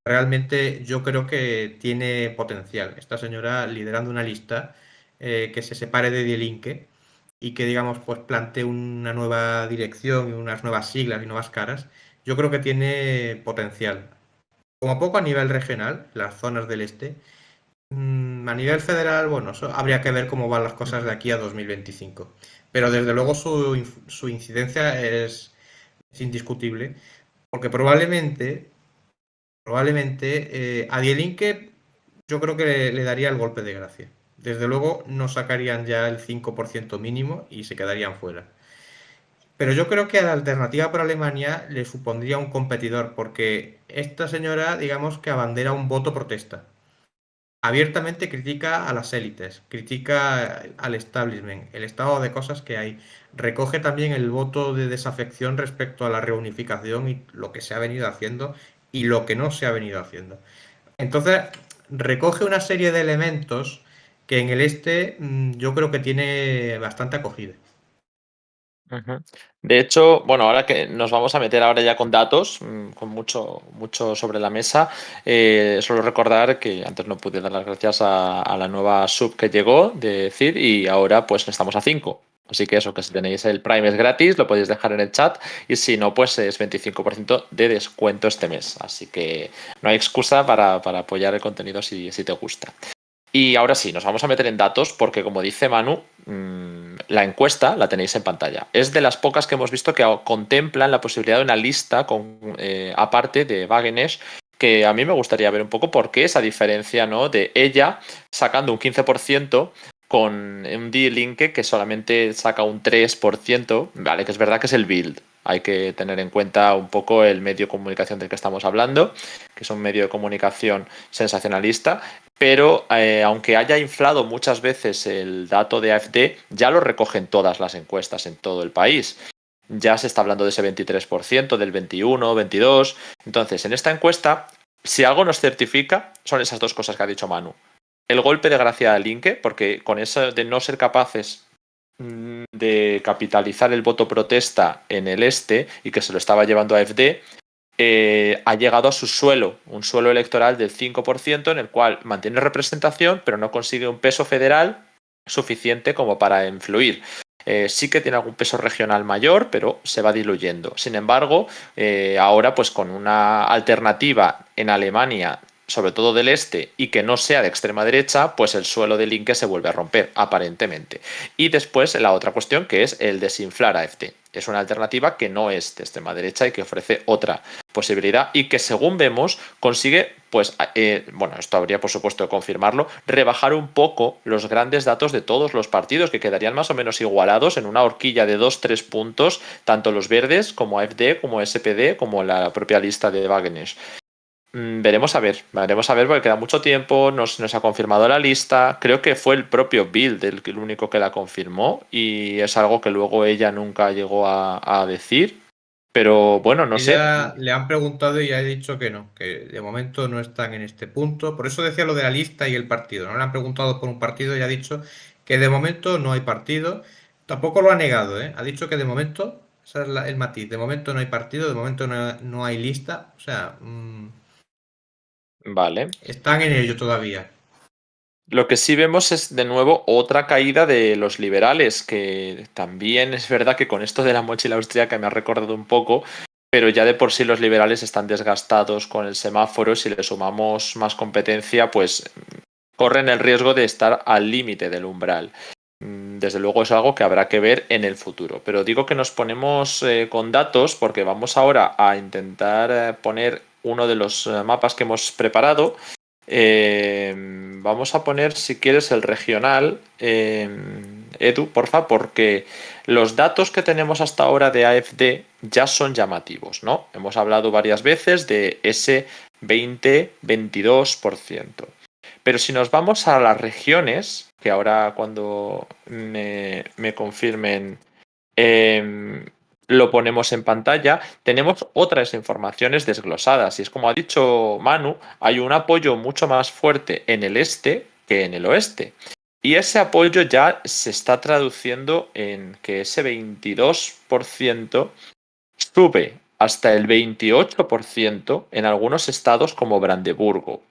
Realmente yo creo que tiene potencial. Esta señora liderando una lista que se separe de Dielinque y que, digamos, pues plantee una nueva dirección y unas nuevas siglas y nuevas caras, yo creo que tiene potencial. Como poco a nivel regional, las zonas del este. A nivel federal, bueno, eso habría que ver cómo van las cosas de Ujú. aquí a 2025. Pero desde luego su incidencia es indiscutible, porque probablemente a Dielinque yo creo que le daría el golpe de gracia. Desde luego no sacarían ya el 5% mínimo y se quedarían fuera. Pero yo creo que a la alternativa por Alemania le supondría un competidor, porque esta señora, digamos que abandera un voto protesta. Abiertamente critica a las élites, critica al establishment, el estado de cosas que hay. Recoge también el voto de desafección respecto a la reunificación y lo que se ha venido haciendo y lo que no se ha venido haciendo. Entonces, recoge una serie de elementos que en el este yo creo que tiene bastante acogida. Ujú. De hecho, bueno, ahora que nos vamos a meter ahora ya con datos, con mucho sobre la mesa, solo recordar que antes no pude dar las gracias a la nueva sub que llegó de CID y ahora pues estamos a 5. Así que eso, que si tenéis el Prime es gratis, lo podéis dejar en el chat y si no, pues es 25% de descuento este mes. Así que no hay excusa para apoyar el contenido si te gusta. Y ahora sí, nos vamos a meter en datos porque, como dice Manu, la encuesta la tenéis en pantalla. Es de las pocas que hemos visto que contemplan la posibilidad de una lista aparte de Wagener, que a mí me gustaría ver un poco por qué esa diferencia, ¿no? De ella sacando un 15% con un D-Link que solamente saca un 3%, vale, que es verdad que es el build. Hay que tener en cuenta un poco el medio de comunicación del que estamos hablando, que es un medio de comunicación sensacionalista, pero aunque haya inflado muchas veces el dato de AfD, ya lo recogen todas las encuestas en todo el país. Ya se está hablando de ese 23%, del 21, 22. Entonces, en esta encuesta, si algo nos certifica, son esas dos cosas que ha dicho Manu. El golpe de gracia al Linke, porque con eso de no ser capaces de capitalizar el voto protesta en el este y que se lo estaba llevando a AfD, ha llegado a su suelo, un suelo electoral del 5%, en el cual mantiene representación, pero no consigue un peso federal suficiente como para influir. Sí que tiene algún peso regional mayor, pero se va diluyendo. Sin embargo, ahora, pues con una alternativa en Alemania sobre todo del este, y que no sea de extrema derecha, pues el suelo del Linke se vuelve a romper, aparentemente. Y después la otra cuestión, que es el desinflar AfD. Es una alternativa que no es de extrema derecha y que ofrece otra posibilidad y que, según vemos, consigue, pues, bueno, esto habría por supuesto de confirmarlo, rebajar un poco los grandes datos de todos los partidos, que quedarían más o menos igualados en una horquilla de 2-3 puntos, tanto los verdes como AfD, como SPD, como la propia lista de Wagener. Veremos a ver porque queda mucho tiempo, nos ha confirmado la lista, creo que fue el propio Bild el único que la confirmó y es algo que luego ella nunca llegó a decir, pero bueno, no sé. Ella le han preguntado y ha dicho que no, que de momento no están en este punto. Por eso decía lo de la lista y el partido. No le han preguntado por un partido y ha dicho que de momento no hay partido. Tampoco lo ha negado, ¿eh? Ha dicho que de momento, ese es el matiz, de momento no hay partido, de momento no hay lista. O sea, Vale. están en ello todavía. Lo que sí vemos es de nuevo otra caída de los liberales, que también es verdad que con esto de la mochila austríaca me ha recordado un poco, pero ya de por sí los liberales están desgastados con el semáforo. Si le sumamos más competencia, pues corren el riesgo de estar al límite del umbral. Desde luego es algo que habrá que ver en el futuro. Pero digo que nos ponemos con datos porque vamos ahora a intentar poner uno de los mapas que hemos preparado. Vamos a poner, si quieres, el regional, Edu, porfa, porque los datos que tenemos hasta ahora de AfD ya son llamativos, ¿no? Hemos hablado varias veces de ese 20-22%. Pero si nos vamos a las regiones, que ahora cuando me confirmen lo ponemos en pantalla, tenemos otras informaciones desglosadas. Y es como ha dicho Manu, hay un apoyo mucho más fuerte en el este que en el oeste. Y ese apoyo ya se está traduciendo en que ese 22% sube hasta el 28% en algunos estados como Brandeburgo,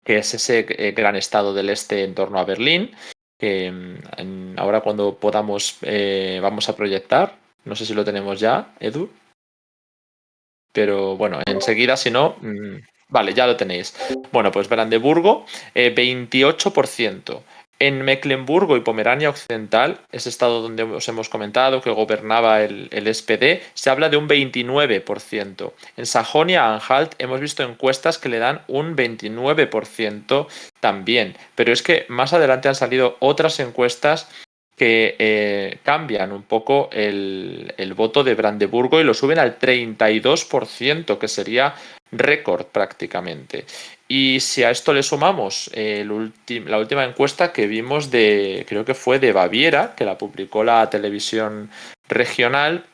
que es ese gran estado del este en torno a Berlín, que ahora cuando podamos vamos a proyectar. No sé si lo tenemos ya, Edu. Pero bueno, enseguida, si no, vale, ya lo tenéis. Bueno, pues Brandeburgo, 28%. En Mecklenburgo y Pomerania Occidental, ese estado donde os hemos comentado que gobernaba el SPD, se habla de un 29%. En Sajonia-Anhalt hemos visto encuestas que le dan un 29% también. Pero es que más adelante han salido otras encuestas que cambian un poco el voto de Brandeburgo y lo suben al 32%, que sería récord prácticamente. Y si a esto le sumamos la última encuesta que vimos creo que fue de Baviera, que la publicó la televisión regional,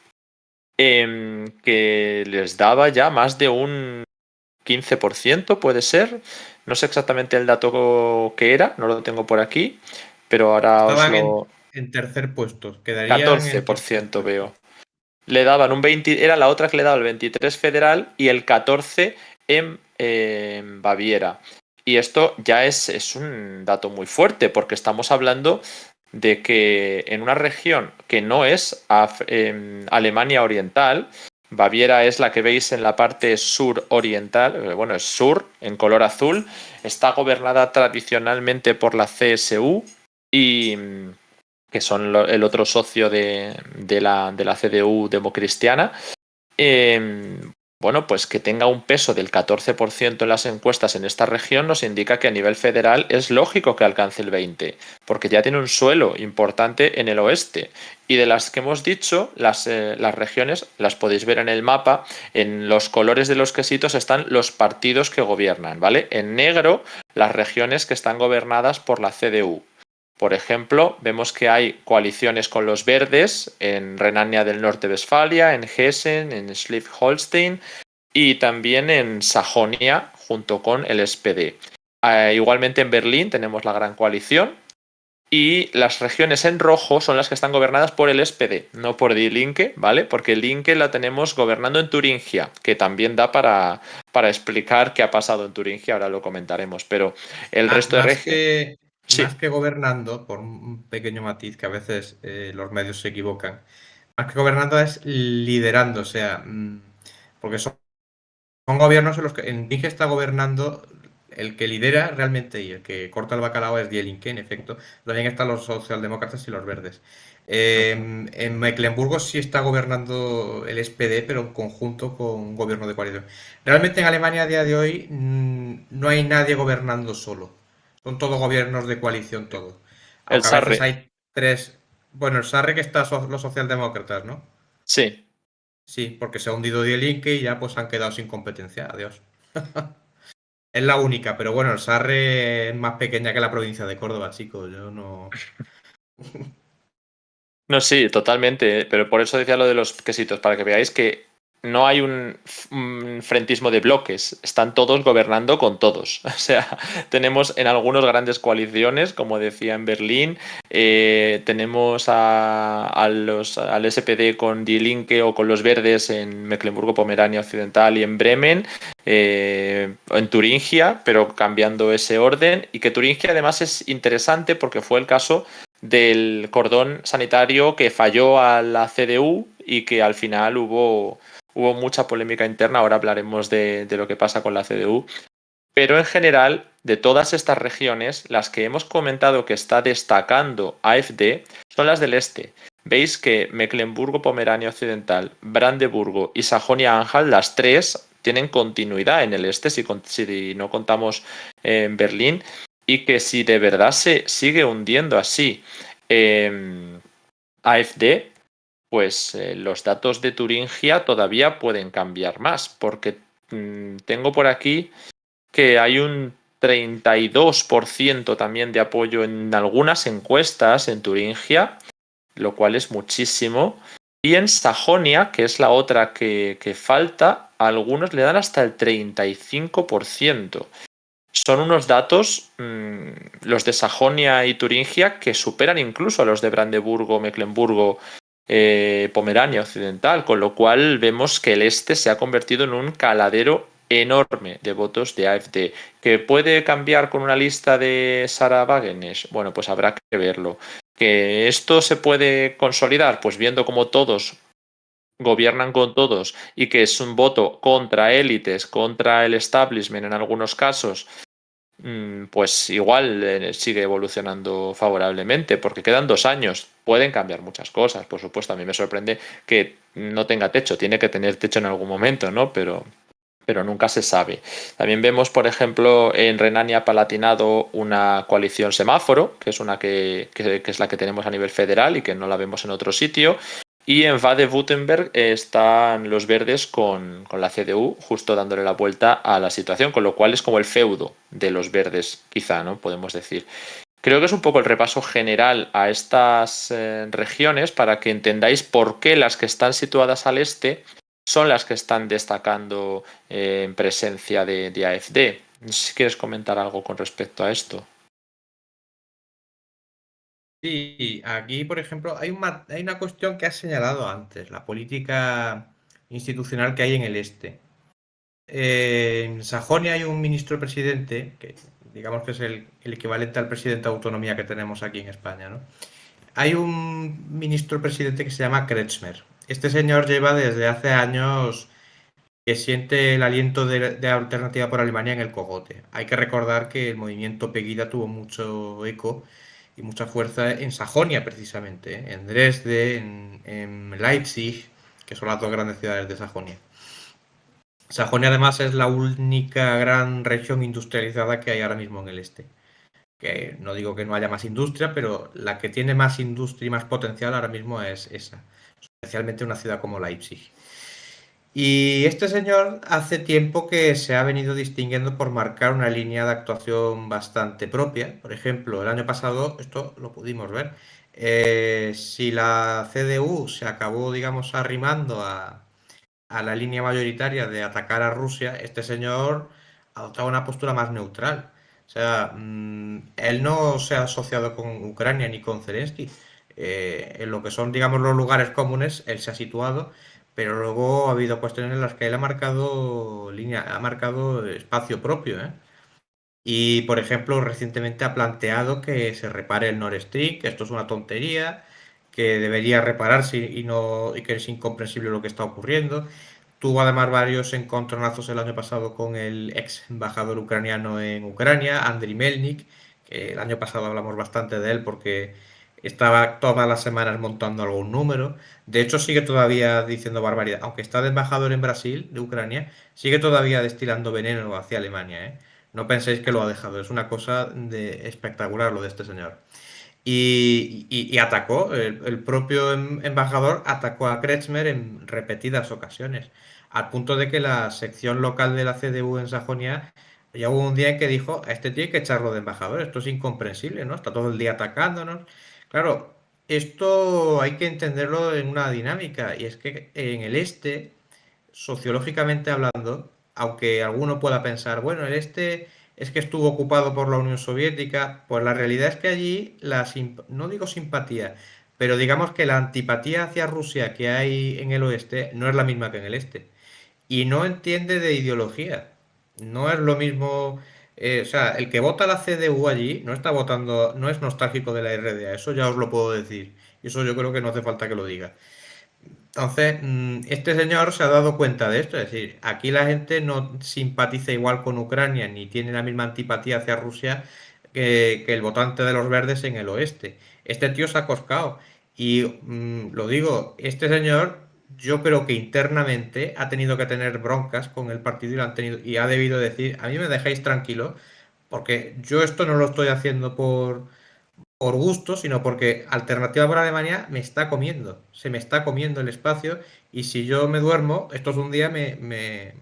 que les daba ya más de un 15%, puede ser. No sé exactamente el dato que era, no lo tengo por aquí, pero ahora os Estaban lo... en tercer puesto, quedarían en tercer 14% puesto. veo. Le daban un 20, era la otra que le daba el 23 federal y el 14 en Baviera. Y esto ya es un dato muy fuerte porque estamos hablando de que en una región que no es Alemania Oriental, Baviera es la que veis en la parte sur oriental, bueno, es sur, en color azul, está gobernada tradicionalmente por la CSU y que son el otro socio de la CDU democristiana. Bueno, pues que tenga un peso del 14% en las encuestas en esta región nos indica que a nivel federal es lógico que alcance el 20%, porque ya tiene un suelo importante en el oeste. Y de las que hemos dicho, las regiones las podéis ver en el mapa. En los colores de los quesitos están los partidos que gobiernan, ¿vale? En negro, las regiones que están gobernadas por la CDU. Por ejemplo, vemos que hay coaliciones con los verdes en Renania del Norte-Westfalia, en Hessen, en Schleswig-Holstein y también en Sajonia junto con el SPD. Igualmente en Berlín tenemos la gran coalición y las regiones en rojo son las que están gobernadas por el SPD, no por Die Linke, ¿vale? Porque el Linke la tenemos gobernando en Turingia, que también da para explicar qué ha pasado en Turingia, ahora lo comentaremos, pero el resto de Más regiones... que, más Sí. que gobernando, por un pequeño matiz que a veces los medios se equivocan, más que gobernando es liderando, o sea, porque son gobiernos en los que Enrique está gobernando el que lidera realmente y el que corta el bacalao es Die Linke, en efecto. También están los socialdemócratas y los verdes. En Mecklenburgo sí está gobernando el SPD, pero en conjunto con un gobierno de coalición. Realmente en Alemania a día de hoy no hay nadie gobernando solo. Son todos gobiernos de coalición, todo. El Aunque a veces Sarre, hay tres. Bueno, el Sarre que está los socialdemócratas, ¿no? sí. Sí, porque se ha hundido Die Linke y ya pues han quedado sin competencia. Adiós. Es la única, pero bueno, el Sarre es más pequeña que la provincia de Córdoba, chicos. Yo no. No, sí, totalmente. Pero por eso decía lo de los quesitos, para que veáis que no hay un frentismo de bloques. Están todos gobernando con todos. O sea, tenemos en algunos grandes coaliciones, como decía en Berlín, tenemos al SPD con Die Linke o con los verdes en Mecklemburgo-Pomerania Occidental y en Bremen, en Turingia, pero cambiando ese orden. Y que Turingia además es interesante porque fue el caso del cordón sanitario que falló a la CDU y que al final hubo mucha polémica interna. Ahora hablaremos de lo que pasa con la CDU. Pero en general, de todas estas regiones, las que hemos comentado que está destacando AfD son las del este. Veis que Mecklemburgo-Pomerania Occidental, Brandeburgo y Sajonia-Anhalt, las tres tienen continuidad en el este, si no contamos en Berlín, y que si de verdad se sigue hundiendo así AfD, pues los datos de Turingia todavía pueden cambiar más, porque tengo por aquí que hay un 32% también de apoyo en algunas encuestas en Turingia, lo cual es muchísimo. Y en Sajonia, que es la otra que falta, algunos le dan hasta el 35%. Son unos datos, los de Sajonia y Turingia, que superan incluso a los de Brandeburgo, Mecklemburgo, Pomerania Occidental, con lo cual vemos que el este se ha convertido en un caladero enorme de votos de AfD. ¿Que puede cambiar con una lista de Sarah Wagenknecht? Bueno, pues habrá que verlo. ¿Que esto se puede consolidar? Pues viendo cómo todos gobiernan con todos y que es un voto contra élites, contra el establishment en algunos casos, pues igual sigue evolucionando favorablemente, porque quedan 2 años, pueden cambiar muchas cosas, por supuesto. A mí me sorprende que no tenga techo, tiene que tener techo en algún momento, ¿no? Pero nunca se sabe. También vemos, por ejemplo, en Renania-Palatinado una coalición semáforo, que es una que es la que tenemos a nivel federal y que no la vemos en otro sitio. Y en Baden-Württemberg están los verdes con la CDU justo dándole la vuelta a la situación, con lo cual es como el feudo de los verdes, quizá, ¿no? Podemos decir. Creo que es un poco el repaso general a estas regiones para que entendáis por qué las que están situadas al este son las que están destacando en presencia de AfD. No sé si quieres comentar algo con respecto a esto. Sí, aquí, por ejemplo, hay una cuestión que has señalado antes, la política institucional que hay en el este. En Sajonia hay un ministro presidente, que digamos que es el equivalente al presidente de autonomía que tenemos aquí en España, ¿no? Hay un ministro presidente que se llama Kretschmer. Este señor lleva desde hace años que siente el aliento de Alternativa por Alemania en el cogote. Hay que recordar que el movimiento Pegida tuvo mucho eco y mucha fuerza en Sajonia, precisamente, ¿eh? En Dresde, en Leipzig, que son las dos grandes ciudades de Sajonia. Sajonia además es la única gran región industrializada que hay ahora mismo en el este. Que no digo que no haya más industria, pero la que tiene más industria y más potencial ahora mismo es esa, especialmente una ciudad como Leipzig. Y este señor hace tiempo que se ha venido distinguiendo por marcar una línea de actuación bastante propia. Por ejemplo, el año pasado, esto lo pudimos ver, si la CDU se acabó, digamos, arrimando a la línea mayoritaria de atacar a Rusia, este señor adoptaba una postura más neutral. O sea, él no se ha asociado con Ucrania ni con Zelensky. En lo que son, digamos, los lugares comunes, él se ha situado, pero luego ha habido cuestiones en las que él ha marcado línea, ha marcado espacio propio, ¿eh? Y, por ejemplo, recientemente ha planteado que se repare el Nord Stream, que esto es una tontería, que debería repararse y no y que es incomprensible lo que está ocurriendo. Tuvo además varios encontronazos el año pasado con el ex embajador ucraniano en Ucrania, Andriy Melnik, que el año pasado hablamos bastante de él porque estaba todas las semanas montando algún número. De hecho, sigue todavía diciendo barbaridad. Aunque está de embajador en Brasil, de Ucrania, sigue todavía destilando veneno hacia Alemania, ¿eh? No penséis que lo ha dejado. Es una cosa espectacular lo de este señor. Y atacó, el propio embajador atacó a Kretschmer en repetidas ocasiones, al punto de que la sección local de la CDU en Sajonia ya hubo un día en que dijo, a este tío hay que echarlo de embajador, esto es incomprensible, ¿no? Está todo el día atacándonos. Claro, esto hay que entenderlo en una dinámica, y es que en el este, sociológicamente hablando, aunque alguno pueda pensar, bueno, el este es que estuvo ocupado por la Unión Soviética, pues la realidad es que allí, no digo simpatía, pero digamos que la antipatía hacia Rusia que hay en el oeste no es la misma que en el este. Y no entiende de ideología. No es lo mismo, o sea, el que vota la CDU allí no está votando, no es nostálgico de la RDA, eso ya os lo puedo decir. Y eso yo creo que no hace falta que lo diga. Entonces, este señor se ha dado cuenta de esto, es decir, aquí la gente no simpatiza igual con Ucrania ni tiene la misma antipatía hacia Rusia que el votante de los verdes en el oeste. Este tío se ha coscado. Y lo digo, este señor yo creo que internamente ha tenido que tener broncas con el partido y, y ha debido decir, a mí me dejáis tranquilo, porque yo esto no lo estoy haciendo por gusto, sino porque Alternativa por Alemania me está comiendo, se me está comiendo el espacio, y si yo me duermo, estos un día me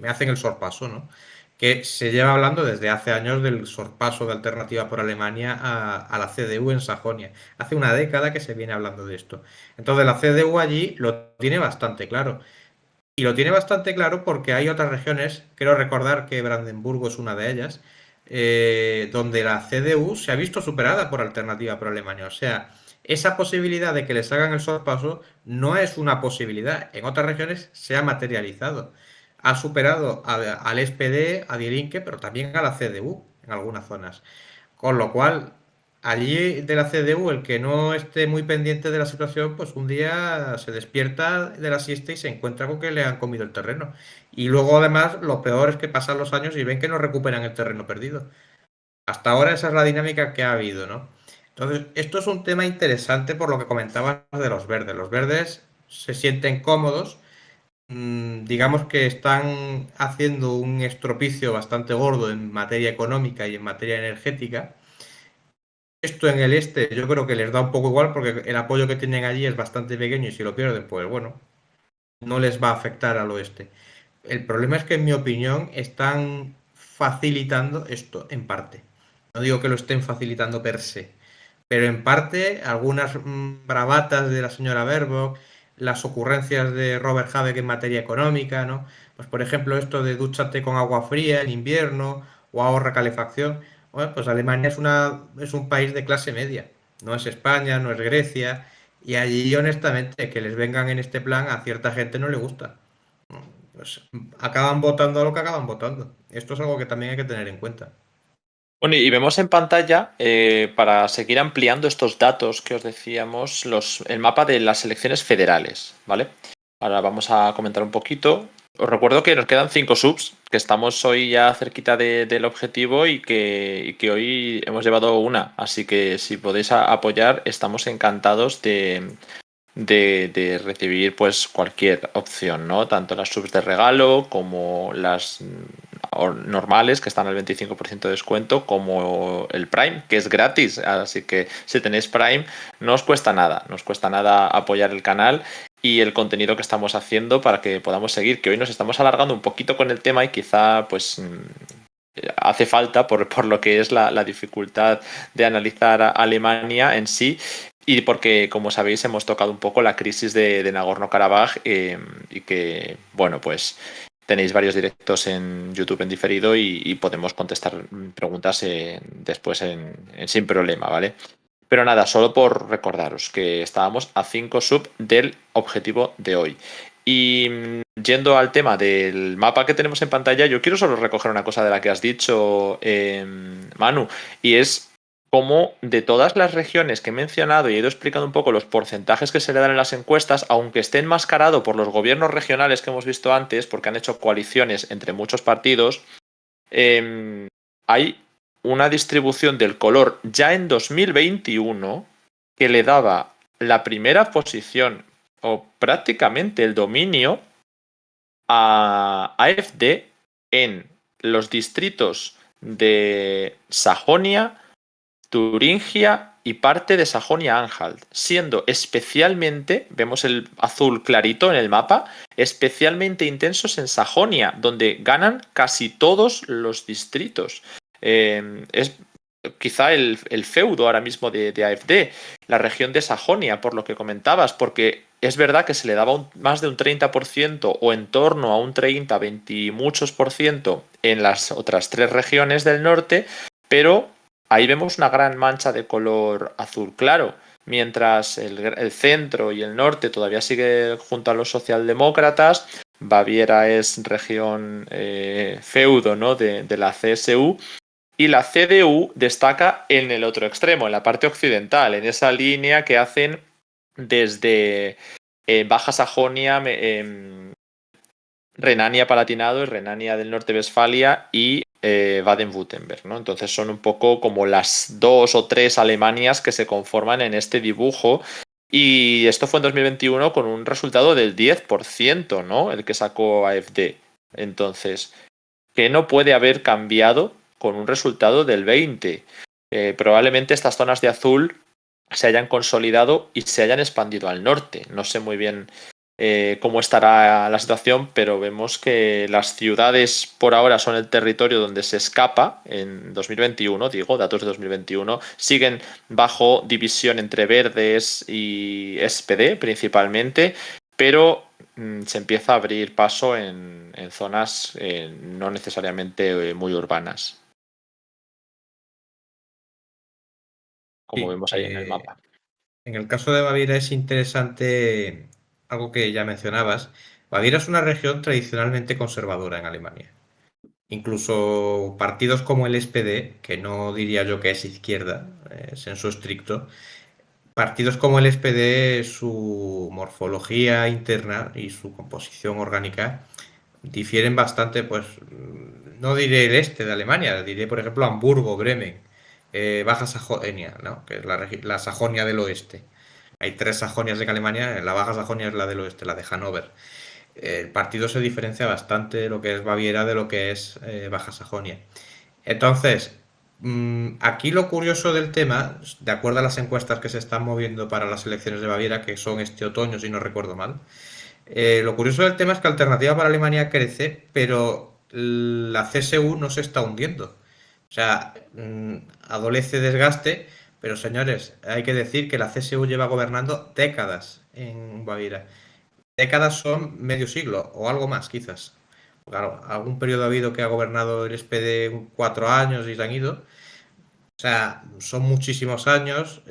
hacen el sorpaso, ¿no? Que se lleva hablando desde hace años del sorpaso de Alternativa por Alemania a la CDU en Sajonia. Hace una década que se viene hablando de esto. Entonces la CDU allí lo tiene bastante claro. Y lo tiene bastante claro porque hay otras regiones, quiero recordar que Brandenburgo es una de ellas, donde la CDU se ha visto superada por Alternativa por Alemania. O sea, esa posibilidad de que les hagan el sorpaso no es una posibilidad. En otras regiones se ha materializado. Ha superado al SPD, a Die Linke, pero también a la CDU en algunas zonas. Con lo cual, allí de la CDU, el que no esté muy pendiente de la situación, pues un día se despierta de la siesta y se encuentra con que le han comido el terreno. Y luego, además, lo peor es que pasan los años y ven que no recuperan el terreno perdido. Hasta ahora esa es la dinámica que ha habido, ¿no? Entonces, esto es un tema interesante por lo que comentabas de los verdes. Los verdes se sienten cómodos, digamos que están haciendo un estropicio bastante gordo en materia económica y en materia energética. Esto en el este yo creo que les da un poco igual porque el apoyo que tienen allí es bastante pequeño, y si lo pierden, pues bueno, no les va a afectar al oeste. El problema es que, en mi opinión, están facilitando esto en parte. No digo que lo estén facilitando per se, pero en parte algunas bravatas de la señora Baerbock, las ocurrencias de Robert Habeck en materia económica, ¿no? Pues por ejemplo esto de dúchate con agua fría en invierno o ahorra calefacción. Bueno, pues Alemania es un país de clase media, no es España, no es Grecia, y allí honestamente que les vengan en este plan a cierta gente no le gusta. Pues acaban votando a lo que acaban votando. Esto es algo que también hay que tener en cuenta. Bueno, y vemos en pantalla, para seguir ampliando estos datos que os decíamos, el mapa de las elecciones federales, ¿vale? Ahora vamos a comentar un poquito. Os recuerdo que nos quedan 5 subs, que estamos hoy ya cerquita del objetivo y que hoy hemos llevado una. Así que si podéis apoyar, estamos encantados de recibir pues cualquier opción, ¿no? Tanto las subs de regalo como las normales, que están al 25% de descuento, como el Prime, que es gratis. Así que si tenéis Prime, no os cuesta nada apoyar el canal y el contenido que estamos haciendo para que podamos seguir, que hoy nos estamos alargando un poquito con el tema y quizá pues hace falta por lo que es la dificultad de analizar a Alemania en sí, y porque, como sabéis, hemos tocado un poco la crisis de Nagorno-Karabaj, y que, bueno, pues tenéis varios directos en YouTube en diferido y podemos contestar preguntas después sin problema, ¿vale? Pero nada, solo por recordaros que estábamos a 5 sub del objetivo de hoy. Y yendo al tema del mapa que tenemos en pantalla, yo quiero solo recoger una cosa de la que has dicho, Manu, y es como de todas las regiones que he mencionado y he ido explicando un poco los porcentajes que se le dan en las encuestas, aunque esté enmascarado por los gobiernos regionales que hemos visto antes, porque han hecho coaliciones entre muchos partidos, hay una distribución del color ya en 2021 que le daba la primera posición o prácticamente el dominio a AfD en los distritos de Sajonia, Turingia y parte de Sajonia-Anhalt, siendo especialmente, vemos el azul clarito en el mapa, especialmente intensos en Sajonia, donde ganan casi todos los distritos. Es quizá el feudo ahora mismo de AfD, la región de Sajonia, por lo que comentabas, porque es verdad que se le daba más de un 30% o en torno a un 30, 20 y muchos por ciento en las otras tres regiones del norte, pero ahí vemos una gran mancha de color azul claro, mientras el centro y el norte todavía sigue junto a los socialdemócratas. Baviera es región feudo, ¿no?, de la CSU, y la CDU destaca en el otro extremo, en la parte occidental, en esa línea que hacen desde Baja Sajonia, Renania-Palatinado y Renania del Norte-Westfalia y Baden-Württemberg, ¿no? Entonces son un poco como las dos o tres Alemanias que se conforman en este dibujo. Y esto fue en 2021 con un resultado del 10%, ¿no?, el que sacó AfD. Entonces, ¿qué no puede haber cambiado con un resultado del 20%? Probablemente estas zonas de azul se hayan consolidado y se hayan expandido al norte. No sé muy bien cómo estará la situación, pero vemos que las ciudades por ahora son el territorio donde se escapa en 2021, digo, datos de 2021, siguen bajo división entre verdes y SPD principalmente, pero se empieza a abrir paso en zonas no necesariamente muy urbanas, como Sí, vemos ahí en el mapa. en el caso de Baviera es interesante algo que ya mencionabas. Baviera es una región tradicionalmente conservadora en Alemania. Incluso partidos como el SPD, que no diría yo que es izquierda, es en su estricto, partidos como el SPD, su morfología interna y su composición orgánica difieren bastante, pues no diré el este de Alemania, diré por ejemplo Hamburgo, Bremen, Baja Sajonia, ¿no?, que es la Sajonia del oeste. Hay tres Sajonias en Alemania, la Baja Sajonia es la del oeste, la de Hannover. El partido se diferencia bastante de lo que es Baviera de lo que es Baja Sajonia. Entonces, aquí lo curioso del tema, de acuerdo a las encuestas que se están moviendo para las elecciones de Baviera, que son este otoño, si no recuerdo mal, lo curioso del tema es que Alternativa para Alemania crece, pero la CSU no se está hundiendo. O sea, adolece desgaste, pero señores, hay que decir que la CSU lleva gobernando décadas en Baviera. Décadas son medio siglo o algo más, quizás. Claro, algún periodo ha habido que ha gobernado el SPD 4 años y se han ido. O sea, son muchísimos años,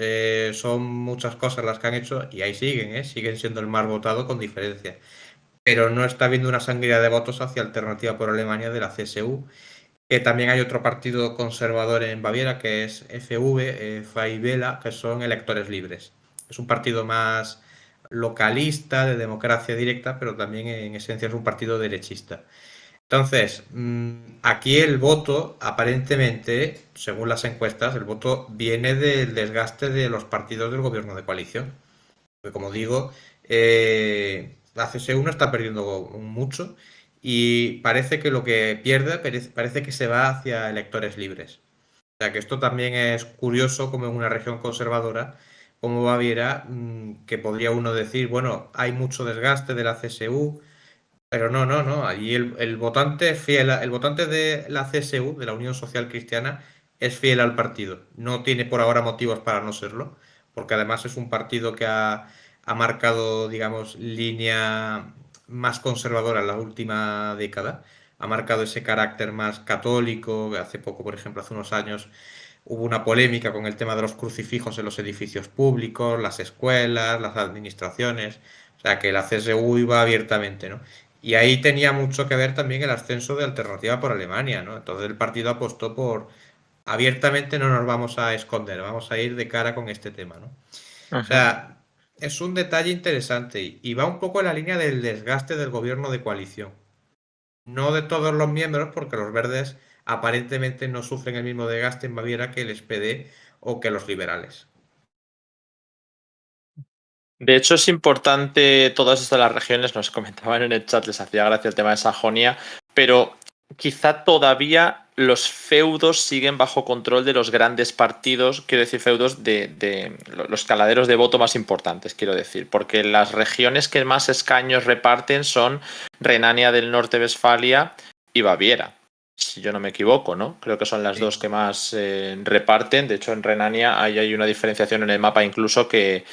son muchas cosas las que han hecho y ahí siguen, siguen siendo el más votado con diferencia. Pero no está habiendo una sangría de votos hacia Alternativa por Alemania de la CSU, que también hay otro partido conservador en Baviera que es FV, Freie Wähler, que son electores libres. Es un partido más localista, de democracia directa, pero también en esencia es un partido derechista. Entonces, aquí el voto, aparentemente, según las encuestas, el voto viene del desgaste de los partidos del gobierno de coalición. Porque, como digo, la CSU no está perdiendo mucho y parece que lo que pierde parece que se va hacia electores libres. O sea que esto también es curioso, como en una región conservadora como Baviera, que podría uno decir, bueno, hay mucho desgaste de la CSU, pero no, no, no. Allí el votante es fiel, el votante de la CSU, de la Unión Social Cristiana, es fiel al partido. No tiene por ahora motivos para no serlo, porque además es un partido que ha marcado, digamos, línea más conservadora en la última década. Ha marcado ese carácter más católico. Hace poco, por ejemplo, hace unos años, hubo una polémica con el tema de los crucifijos en los edificios públicos, las escuelas, las administraciones. O sea, que la CSU iba abiertamente, ¿no? Y ahí tenía mucho que ver también el ascenso de Alternativa por Alemania, ¿no? Entonces el partido apostó abiertamente no nos vamos a esconder, vamos a ir de cara con este tema, ¿no? O Ujú. sea, es un detalle interesante y va un poco en la línea del desgaste del gobierno de coalición. No de todos los miembros, porque los verdes aparentemente no sufren el mismo desgaste en Baviera que el SPD o que los liberales. De hecho, es importante todas estas las regiones, nos comentaban en el chat, les hacía gracia el tema de Sajonia, pero quizá todavía los feudos siguen bajo control de los grandes partidos, quiero decir, feudos de los caladeros de voto más importantes, quiero decir, porque las regiones que más escaños reparten son Renania del Norte-Westfalia y Baviera, si yo no me equivoco, ¿no? Creo que son las Sí. dos que más reparten. De hecho, en Renania hay una diferenciación en el mapa incluso que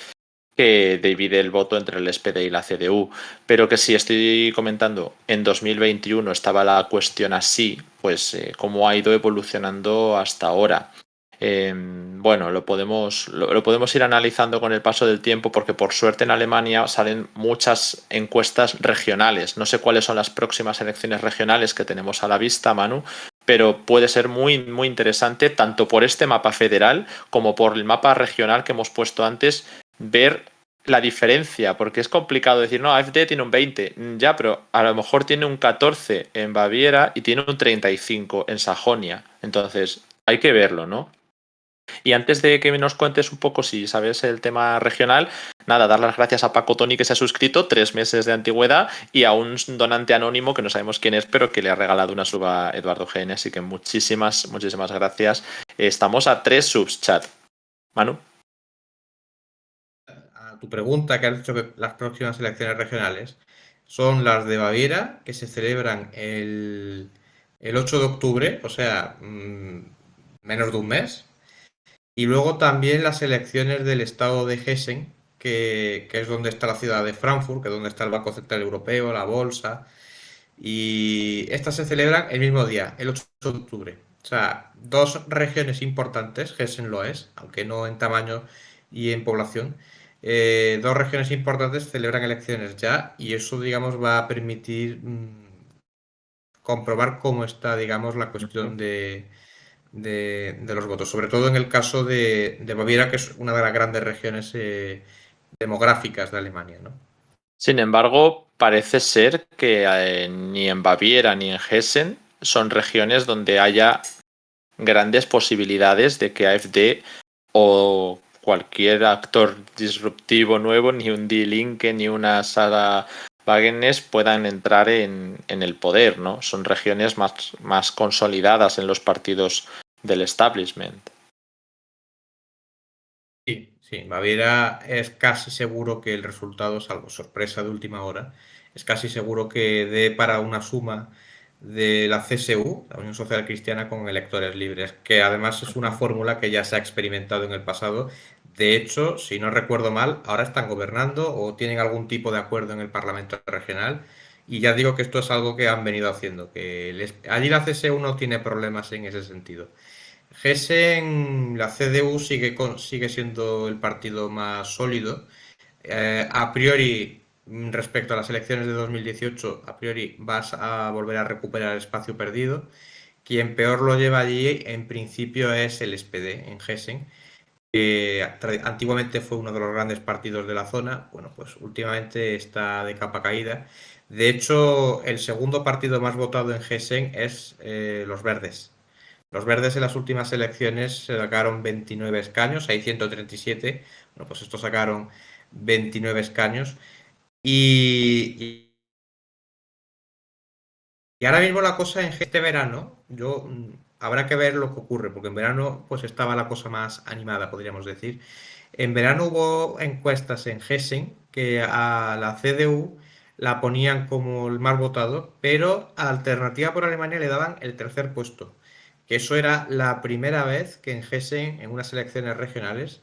divide el voto entre el SPD y la CDU. Pero que si estoy comentando, en 2021 estaba la cuestión así, pues cómo ha ido evolucionando hasta ahora. Bueno, lo podemos ir analizando con el paso del tiempo porque por suerte en Alemania salen muchas encuestas regionales. No sé cuáles son las próximas elecciones regionales que tenemos a la vista, Manu, pero puede ser muy, muy interesante tanto por este mapa federal como por el mapa regional que hemos puesto antes, ver la diferencia, porque es complicado decir, no, AfD tiene un 20, ya, pero a lo mejor tiene un 14 en Baviera y tiene un 35 en Sajonia. Entonces, hay que verlo, ¿no? Y antes de que nos cuentes un poco si sabes el tema regional, nada, dar las gracias a Paco Toni que se ha suscrito, 3 meses de antigüedad, y a un donante anónimo que no sabemos quién es, pero que le ha regalado una sub a Eduardo GN, así que muchísimas, muchísimas gracias. Estamos a 3 subs, chat. Manu. A tu pregunta, que has dicho que las próximas elecciones regionales son las de Baviera, que se celebran el 8 de octubre, o sea, menos de un mes. Y luego también las elecciones del estado de Hessen, que es donde está la ciudad de Frankfurt, que es donde está el Banco Central Europeo, la bolsa. Y estas se celebran el mismo día, el 8 de octubre. O sea, dos regiones importantes, Hessen lo es, aunque no en tamaño y en población. Dos regiones importantes celebran elecciones ya y eso, digamos, va a permitir comprobar cómo está, digamos, la cuestión de los votos. Sobre todo en el caso de Baviera, que es una de las grandes regiones demográficas de Alemania, ¿no? Sin embargo, parece ser que ni en Baviera ni en Hessen son regiones donde haya grandes posibilidades de que AfD o cualquier actor disruptivo nuevo, ni un Die Linke ni una Sarah Wagenknecht puedan entrar en el poder, ¿no? Son regiones más consolidadas en los partidos del establishment. Sí, sí, Baviera es casi seguro que el resultado, salvo sorpresa de última hora, es casi seguro que dé para una suma de la CSU, la Unión Social Cristiana, con electores libres, que además es una fórmula que ya se ha experimentado en el pasado. De hecho, si no recuerdo mal, ahora están gobernando o tienen algún tipo de acuerdo en el Parlamento regional. Y ya digo que esto es algo que han venido haciendo, que allí la CSU no tiene problemas en ese sentido. Hessen, la CDU sigue siendo el partido más sólido. A priori, respecto a las elecciones de 2018, a priori vas a volver a recuperar el espacio perdido. Quien peor lo lleva allí, en principio, es el SPD en Hessen, que antiguamente fue uno de los grandes partidos de la zona. Bueno, pues últimamente está de capa caída. De hecho, el segundo partido más votado en Hessen es los Verdes. Los verdes en las últimas elecciones sacaron 29 escaños, hay 137. Bueno, pues estos sacaron 29 escaños. Y ahora mismo la cosa en este verano, habrá que ver lo que ocurre, porque en verano pues estaba la cosa más animada, podríamos decir. En verano hubo encuestas en Hessen que a la CDU la ponían como el más votado, pero a Alternativa por Alemania le daban el tercer puesto. Que eso era la primera vez que en Hessen, en unas elecciones regionales,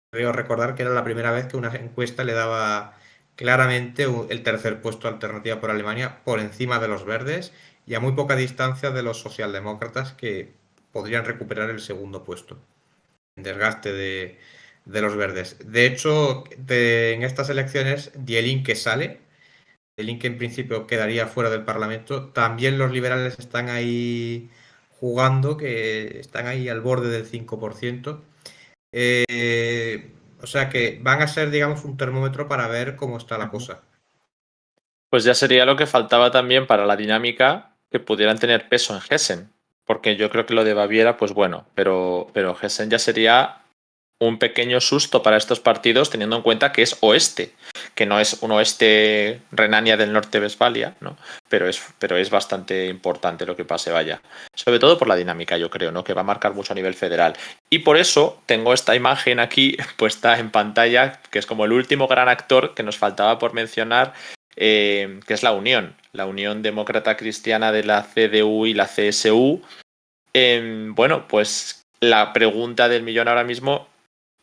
creo recordar que era la primera vez que una encuesta le daba claramente el tercer puesto a Alternativa por Alemania por encima de los verdes y a muy poca distancia de los socialdemócratas que podrían recuperar el segundo puesto. En desgaste de los verdes. De hecho, en estas elecciones, Die que sale, Die que en principio quedaría fuera del Parlamento. También los liberales están ahí jugando, que están ahí al borde del 5%. O sea que van a ser, digamos, un termómetro para ver cómo está la cosa. Pues ya sería lo que faltaba también para la dinámica, que pudieran tener peso en Hessen. Porque yo creo que lo de Baviera, pues bueno, pero Hessen ya sería un pequeño susto para estos partidos, teniendo en cuenta que es oeste, que no es un oeste Renania del Norte-Westfalia, ¿no? Pero es bastante importante lo que pase, vaya. Sobre todo por la dinámica, yo creo, ¿no? Que va a marcar mucho a nivel federal. Y por eso tengo esta imagen aquí puesta en pantalla, que es como el último gran actor que nos faltaba por mencionar, que es la Unión Demócrata Cristiana de la CDU y la CSU. Bueno, pues la pregunta del millón ahora mismo,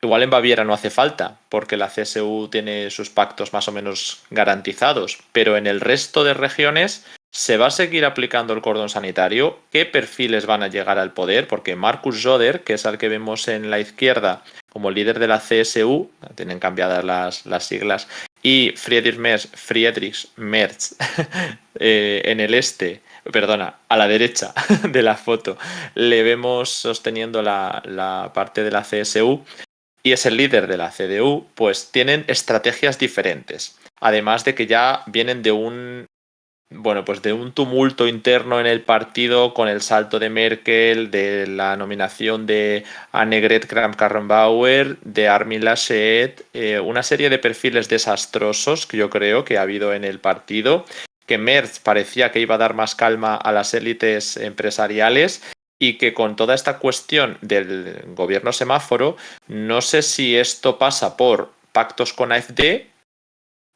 igual en Baviera no hace falta, porque la CSU tiene sus pactos más o menos garantizados, pero en el resto de regiones se va a seguir aplicando el cordón sanitario. ¿Qué perfiles van a llegar al poder? Porque Markus Söder, que es al que vemos en la izquierda como líder de la CSU, tienen cambiadas las siglas, y Friedrich Merz en el este, perdona, a la derecha de la foto, le vemos sosteniendo la parte de la CSU y es el líder de la CDU, pues tienen estrategias diferentes. Además de que ya vienen de pues de un tumulto interno en el partido con el salto de Merkel, de la nominación de Annegret Kramp-Karrenbauer, de Armin Laschet, una serie de perfiles desastrosos que yo creo que ha habido en el partido, que Merz parecía que iba a dar más calma a las élites empresariales y que con toda esta cuestión del gobierno semáforo, no sé si esto pasa por pactos con AfD,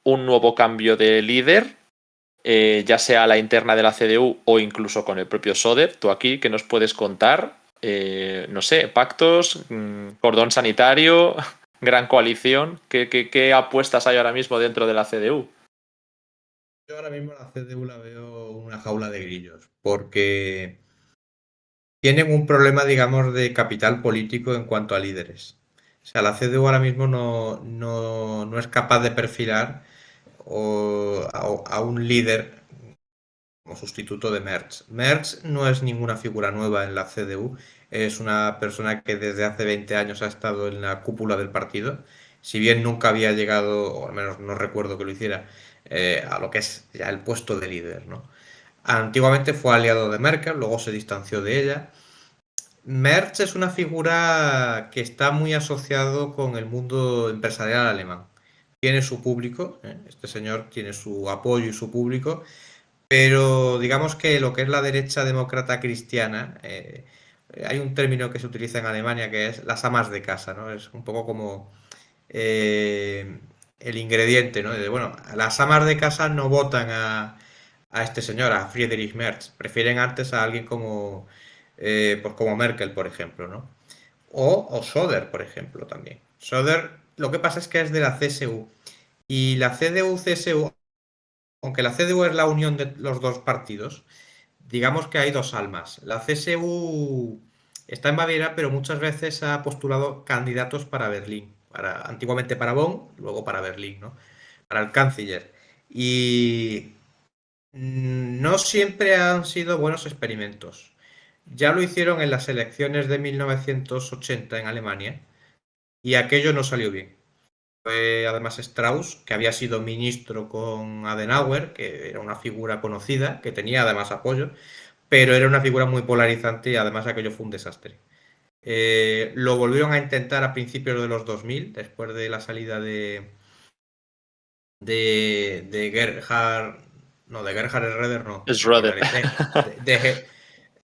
un nuevo cambio de líder, ya sea a la interna de la CDU o incluso con el propio Söder. Tú aquí, ¿qué nos puedes contar? No sé, pactos, cordón sanitario, gran coalición. ¿Qué apuestas hay ahora mismo dentro de la CDU? Yo ahora mismo la CDU la veo una jaula de grillos, porque tienen un problema, digamos, de capital político en cuanto a líderes. O sea, la CDU ahora mismo no es capaz de perfilar a un líder como sustituto de Merz. Merz no es ninguna figura nueva en la CDU, es una persona que desde hace 20 años ha estado en la cúpula del partido, si bien nunca había llegado, o al menos no recuerdo que lo hiciera, a lo que es ya el puesto de líder, ¿no? Antiguamente fue aliado de Merkel, luego se distanció de ella. Merz es una figura que está muy asociado con el mundo empresarial alemán. Tiene su público, este señor tiene su apoyo y su público, pero digamos que lo que es la derecha demócrata cristiana, hay un término que se utiliza en Alemania que es las amas de casa, ¿no? Es un poco como el ingrediente, ¿no? Bueno, las amas de casa no votan a este señor, a Friedrich Merz, prefieren antes a alguien como, pues como Merkel, por ejemplo, ¿no? O Söder, por ejemplo, también. Söder, lo que pasa es que es de la CSU. Y la CDU-CSU, aunque la CDU es la unión de los dos partidos, digamos que hay dos almas. La CSU está en Baviera, pero muchas veces ha postulado candidatos para Berlín. Antiguamente para Bonn, luego para Berlín, ¿no? Para el canciller. Y no siempre han sido buenos experimentos. Ya lo hicieron en las elecciones de 1980 en Alemania y aquello no salió bien. Fue además Strauss, que había sido ministro con Adenauer, que era una figura conocida, que tenía además apoyo, pero era una figura muy polarizante y además aquello fue un desastre. Lo volvieron a intentar a principios de los 2000, después de la salida de Gerhard, no, de Gerhard Schroeder, no, Es qué Rother. barbaridad,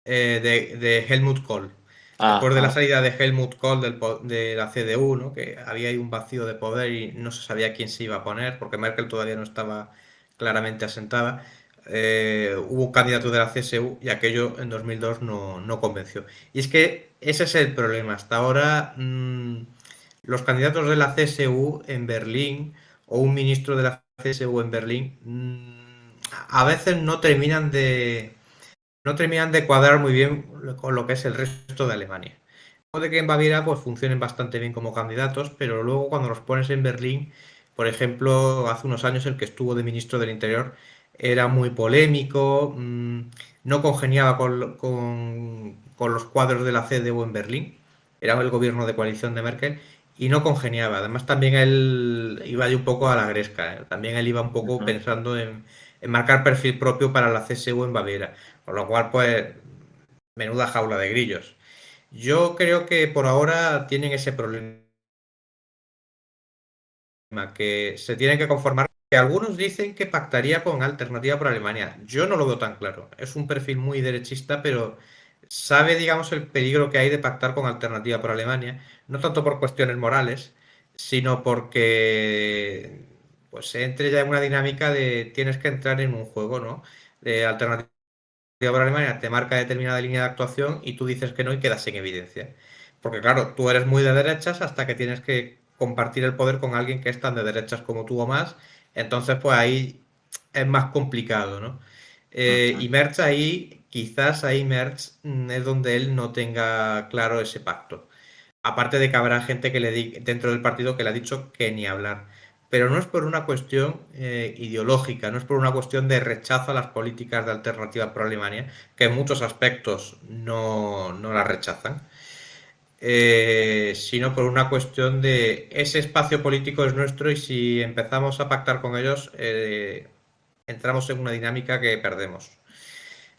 de Helmut Kohl. Ah, Después de la ah. salida de Helmut Kohl de la CDU, ¿no? Que había ahí un vacío de poder y no se sabía quién se iba a poner, porque Merkel todavía no estaba claramente asentada. Hubo un candidato de la CSU y aquello en 2002 no convenció. Y es que ese es el problema. Hasta ahora, los candidatos de la CSU en Berlín o un ministro de la CSU en Berlín a veces no terminan de cuadrar muy bien con lo que es el resto de Alemania. Puede que en Baviera pues funcionen bastante bien como candidatos, pero luego cuando los pones en Berlín, por ejemplo, hace unos años el que estuvo de ministro del Interior era muy polémico, no congeniaba con los cuadros de la CDU en Berlín, era el gobierno de coalición de Merkel, y no congeniaba. Además, también él iba ahí un poco a la gresca, ¿eh? También él iba un poco Ujú. pensando en marcar perfil propio para la CSU en Baviera, con lo cual, pues, menuda jaula de grillos. Yo creo que por ahora tienen ese problema, que se tienen que conformar. Que algunos dicen que pactaría con Alternativa por Alemania. Yo no lo veo tan claro. Es un perfil muy derechista, pero sabe, digamos, el peligro que hay de pactar con Alternativa por Alemania. No tanto por cuestiones morales, sino porque pues se entre ya en una dinámica de tienes que entrar en un juego, ¿no? De Alternativa por Alemania te marca determinada línea de actuación y tú dices que no y quedas en evidencia. Porque claro, tú eres muy de derechas hasta que tienes que compartir el poder con alguien que es tan de derechas como tú o más. Entonces, pues ahí es más complicado, ¿no? Ujú. Y Merz ahí, quizás ahí Merz es donde él no tenga claro ese pacto. Aparte de que habrá gente que dentro del partido que le ha dicho que ni hablar. Pero no es por una cuestión ideológica, no es por una cuestión de rechazo a las políticas de alternativa por Alemania, que en muchos aspectos no las rechazan, sino por una cuestión de ese espacio político es nuestro y si empezamos a pactar con ellos, entramos en una dinámica que perdemos.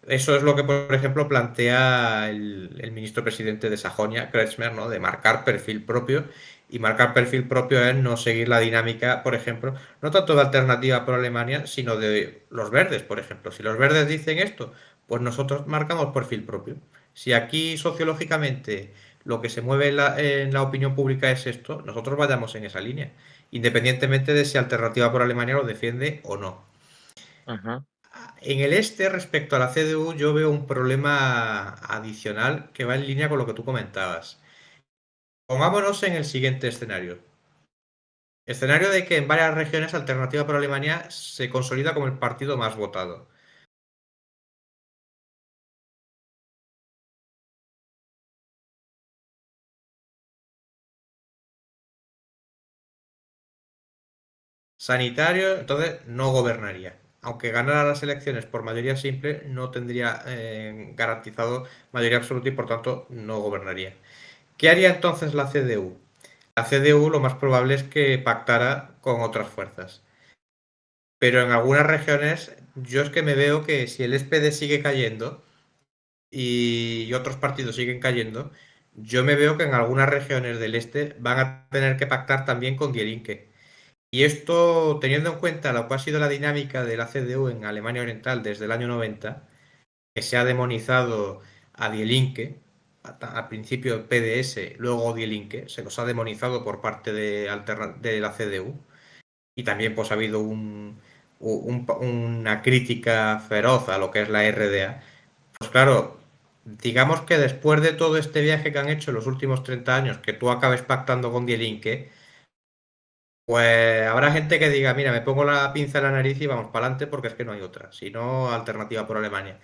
Eso es lo que, por ejemplo, plantea el ministro presidente de Sajonia, Kretschmer, ¿no? De marcar perfil propio. Y marcar perfil propio es no seguir la dinámica, por ejemplo, no tanto de alternativa por Alemania, sino de los verdes, por ejemplo. Si los verdes dicen esto, pues nosotros marcamos perfil propio. Si aquí sociológicamente lo que se mueve en la opinión pública es esto, nosotros vayamos en esa línea, independientemente de si alternativa por Alemania lo defiende o no. Ujú. En el este, respecto a la CDU, yo veo un problema adicional que va en línea con lo que tú comentabas. Pongámonos en el siguiente escenario. Escenario de que en varias regiones Alternativa por Alemania se consolida como el partido más votado. Sanitario, entonces no gobernaría. Aunque ganara las elecciones por mayoría simple, no tendría garantizado mayoría absoluta y por tanto no gobernaría. ¿Qué haría entonces la CDU? La CDU lo más probable es que pactara con otras fuerzas. Pero en algunas regiones yo es que me veo que si el SPD sigue cayendo y otros partidos siguen cayendo, yo me veo que en algunas regiones del este van a tener que pactar también con Die Linke. Y esto, teniendo en cuenta lo que ha sido la dinámica de la CDU en Alemania Oriental desde el año 90, que se ha demonizado a Die Linke, al principio PDS, luego Die Linke, se los ha demonizado por parte de la CDU y también pues ha habido una crítica feroz a lo que es la RDA. Pues claro, digamos que después de todo este viaje que han hecho en los últimos 30 años, que tú acabes pactando con Die Linke, pues habrá gente que diga, mira, me pongo la pinza en la nariz y vamos para adelante porque es que no hay otra, si no alternativa por Alemania.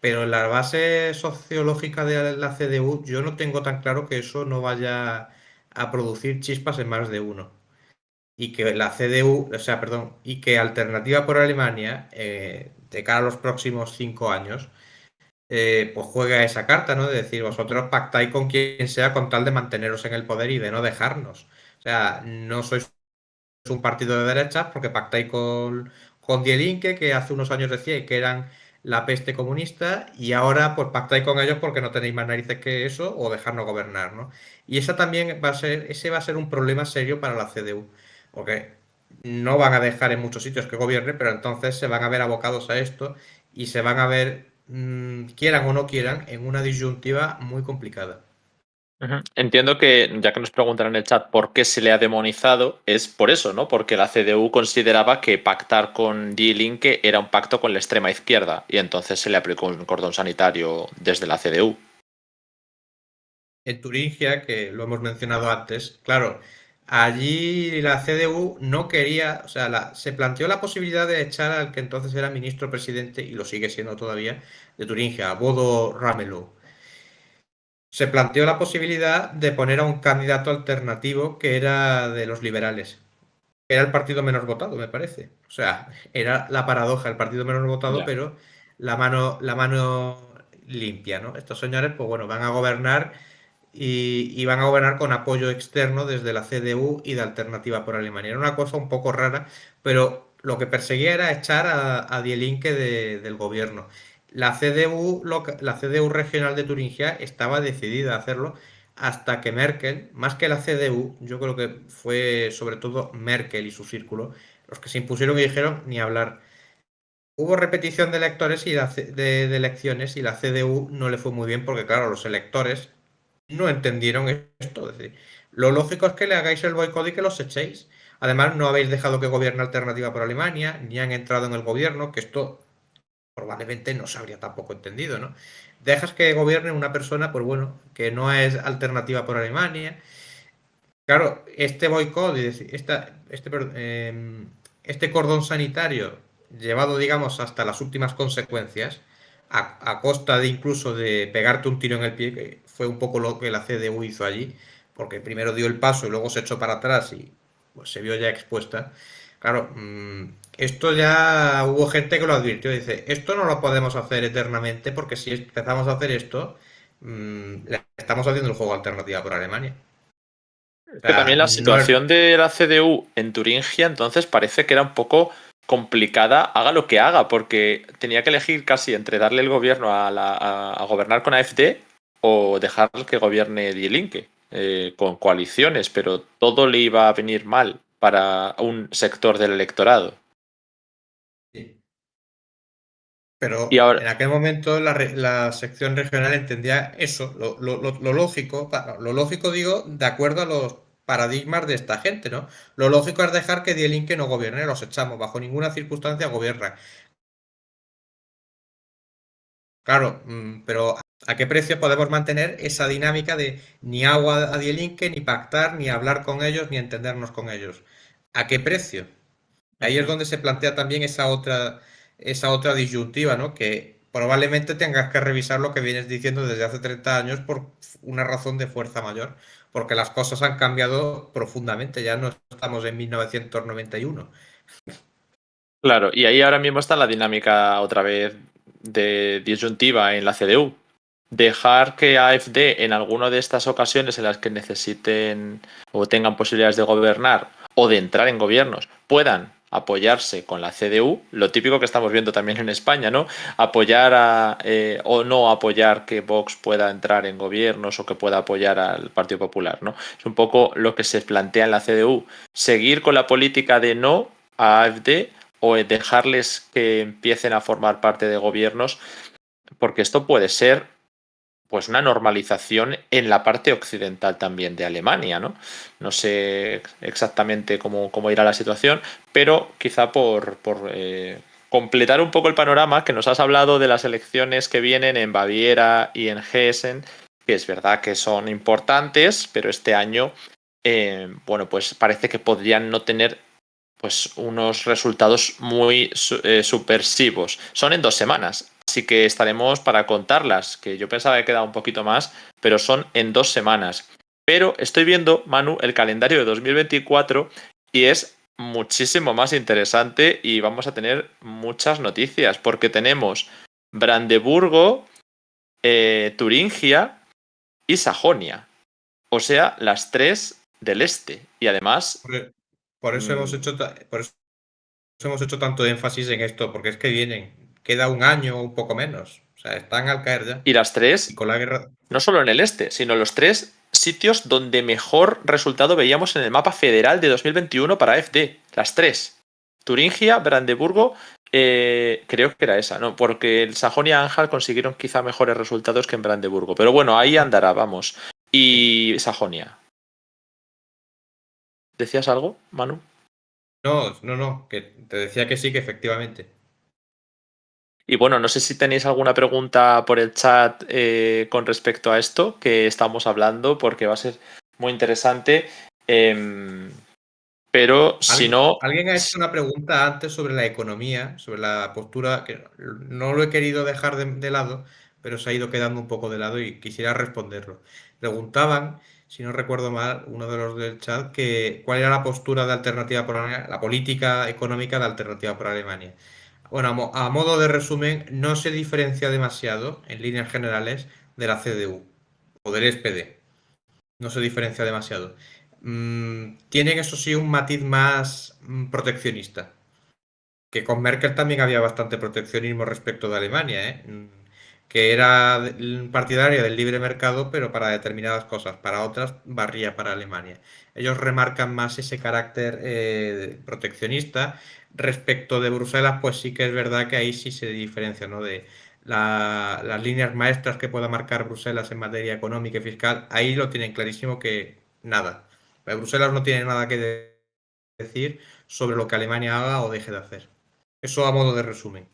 Pero en la base sociológica de la CDU yo no tengo tan claro que eso no vaya a producir chispas en más de uno y que la CDU, o sea, perdón, y que Alternativa por Alemania, de cara a los próximos 5 años, pues juega esa carta, ¿no? De decir, vosotros pactáis con quien sea con tal de manteneros en el poder y de no dejarnos. O sea, no sois un partido de derechas porque pactáis con Die Linke, que hace unos años decíais que eran la peste comunista, y ahora pues pactáis con ellos porque no tenéis más narices que eso o dejarnos gobernar, ¿no? Y esa también ese va a ser un problema serio para la CDU, porque no van a dejar en muchos sitios que gobierne, pero entonces se van a ver abocados a esto y se van a ver, quieran o no quieran, en una disyuntiva muy complicada. Ujú. Entiendo que, ya que nos preguntan en el chat por qué se le ha demonizado, es por eso, ¿no? Porque la CDU consideraba que pactar con Die Linke era un pacto con la extrema izquierda y entonces se le aplicó un cordón sanitario desde la CDU. En Turingia, que lo hemos mencionado antes, claro, allí la CDU no quería, o sea, se planteó la posibilidad de echar al que entonces era ministro presidente, y lo sigue siendo todavía, de Turingia, a Bodo Ramelow. Se planteó la posibilidad de poner a un candidato alternativo que era de los liberales. Era el partido menos votado, me parece. O sea, era la paradoja, el partido menos votado, Ya. pero la mano limpia, ¿no? Estos señores, pues bueno, van a gobernar y van a gobernar con apoyo externo desde la CDU y de Alternativa por Alemania. Era una cosa un poco rara, pero lo que perseguía era echar a Die Linke del gobierno. La CDU regional de Turingia estaba decidida a hacerlo hasta que Merkel, más que la CDU, yo creo que fue sobre todo Merkel y su círculo, los que se impusieron y dijeron ni hablar. Hubo repetición de electores y de elecciones y la CDU no le fue muy bien porque, claro, los electores no entendieron esto. Es decir, lo lógico es que le hagáis el boicot y que los echéis. Además, no habéis dejado que gobierne Alternativa por Alemania, ni han entrado en el gobierno, que esto probablemente no se habría tampoco entendido, ¿no? Dejas que gobierne una persona, pues bueno, que no es Alternativa por Alemania. Claro, este boicot, este cordón sanitario llevado, digamos, hasta las últimas consecuencias, a costa de incluso de pegarte un tiro en el pie, que fue un poco lo que la CDU hizo allí, porque primero dio el paso y luego se echó para atrás y pues, se vio ya expuesta. Claro, esto ya hubo gente que lo advirtió, dice, esto no lo podemos hacer eternamente porque si empezamos a hacer esto, le estamos haciendo el juego alternativa por Alemania. O Que sea, también la no es... situación de la CDU en Turingia entonces parece que era un poco complicada, haga lo que haga, porque tenía que elegir casi entre darle el gobierno a gobernar con AfD o dejar que gobierne Die Linke con coaliciones, pero todo le iba a venir mal para un sector del electorado. Sí. Y Pero ahora, en aquel momento la sección regional entendía eso, lo lógico, lo lógico digo, de acuerdo a los paradigmas de esta gente, ¿no? Lo lógico es dejar que Die Linke no gobierne, los echamos, bajo ninguna circunstancia gobierna. Claro, pero ¿a qué precio podemos mantener esa dinámica de ni agua a Die Linke, ni pactar, ni hablar con ellos, ni entendernos con ellos? ¿A qué precio? Ahí es ujú. donde se plantea también esa otra disyuntiva, ¿no? Que probablemente tengas que revisar lo que vienes diciendo desde hace 30 años por una razón de fuerza mayor, porque las cosas han cambiado profundamente, ya no estamos en 1991. Claro, y ahí ahora mismo está la dinámica otra vez de disyuntiva en la CDU. Dejar que AfD en alguna de estas ocasiones en las que necesiten o tengan posibilidades de gobernar o de entrar en gobiernos puedan apoyarse con la CDU, lo típico que estamos viendo también en España, ¿no? Apoyar o no apoyar que Vox pueda entrar en gobiernos o que pueda apoyar al Partido Popular, ¿no? Es un poco lo que se plantea en la CDU, seguir con la política de no a AfD o dejarles que empiecen a formar parte de gobiernos, porque esto puede ser pues una normalización en la parte occidental también de Alemania, ¿no? No sé exactamente cómo irá la situación, pero quizá por completar un poco el panorama, que nos has hablado de las elecciones que vienen en Baviera y en Hessen, que es verdad que son importantes, pero este año, bueno, pues parece que podrían no tener pues unos resultados muy supersivos. Son en 2 semanas, así que estaremos para contarlas, que yo pensaba que quedaba un poquito más, pero son en 2 semanas. Pero estoy viendo, Manu, el calendario de 2024 y es muchísimo más interesante y vamos a tener muchas noticias, porque tenemos Brandeburgo, Turingia y Sajonia, o sea, las tres del este. Y además, Por, por eso mmm, por eso hemos hecho tanto énfasis en esto, porque es que vienen, queda un año o un poco menos, o sea, están al caer ya. y las Y tres con la guerra, no solo en el este, sino los tres sitios donde mejor resultado veíamos en el mapa federal de 2021 para AfD. Las tres. Turingia, Brandeburgo, creo que era esa, ¿no? Porque el Sajonia-Anhalt consiguieron quizá mejores resultados que en Brandeburgo. Pero bueno, ahí andará, vamos. sí. Y Sajonia. ¿Decías algo, Manu? No, no, no, que te decía que sí, que efectivamente. Y bueno, no sé si tenéis alguna pregunta por el chat con respecto a esto que estamos hablando, porque va a ser muy interesante. Em, Pero si no, Alguien ha hecho una pregunta antes sobre la economía, sobre la postura, que no lo he querido dejar de lado, pero se ha ido quedando un poco de lado y quisiera responderlo. Preguntaban, si no recuerdo mal, uno de los del chat, que cuál era la postura de Alternativa por Alemania, la política económica de Alternativa por Alemania. Bueno, a modo de resumen, no se diferencia demasiado, en líneas generales, de la CDU o del SPD. No se diferencia demasiado. Tienen, eso sí, un matiz más proteccionista. Que con Merkel también había bastante proteccionismo respecto de Alemania, ¿eh? Que era partidaria del libre mercado, pero para determinadas cosas, para otras barría para Alemania. Ellos remarcan más ese carácter proteccionista. Respecto de Bruselas, pues sí que es verdad que ahí sí se diferencia, ¿no? De las líneas maestras que pueda marcar Bruselas en materia económica y fiscal, ahí lo tienen clarísimo que nada. Bruselas no tiene nada que decir sobre lo que Alemania haga o deje de hacer. Eso a modo de resumen.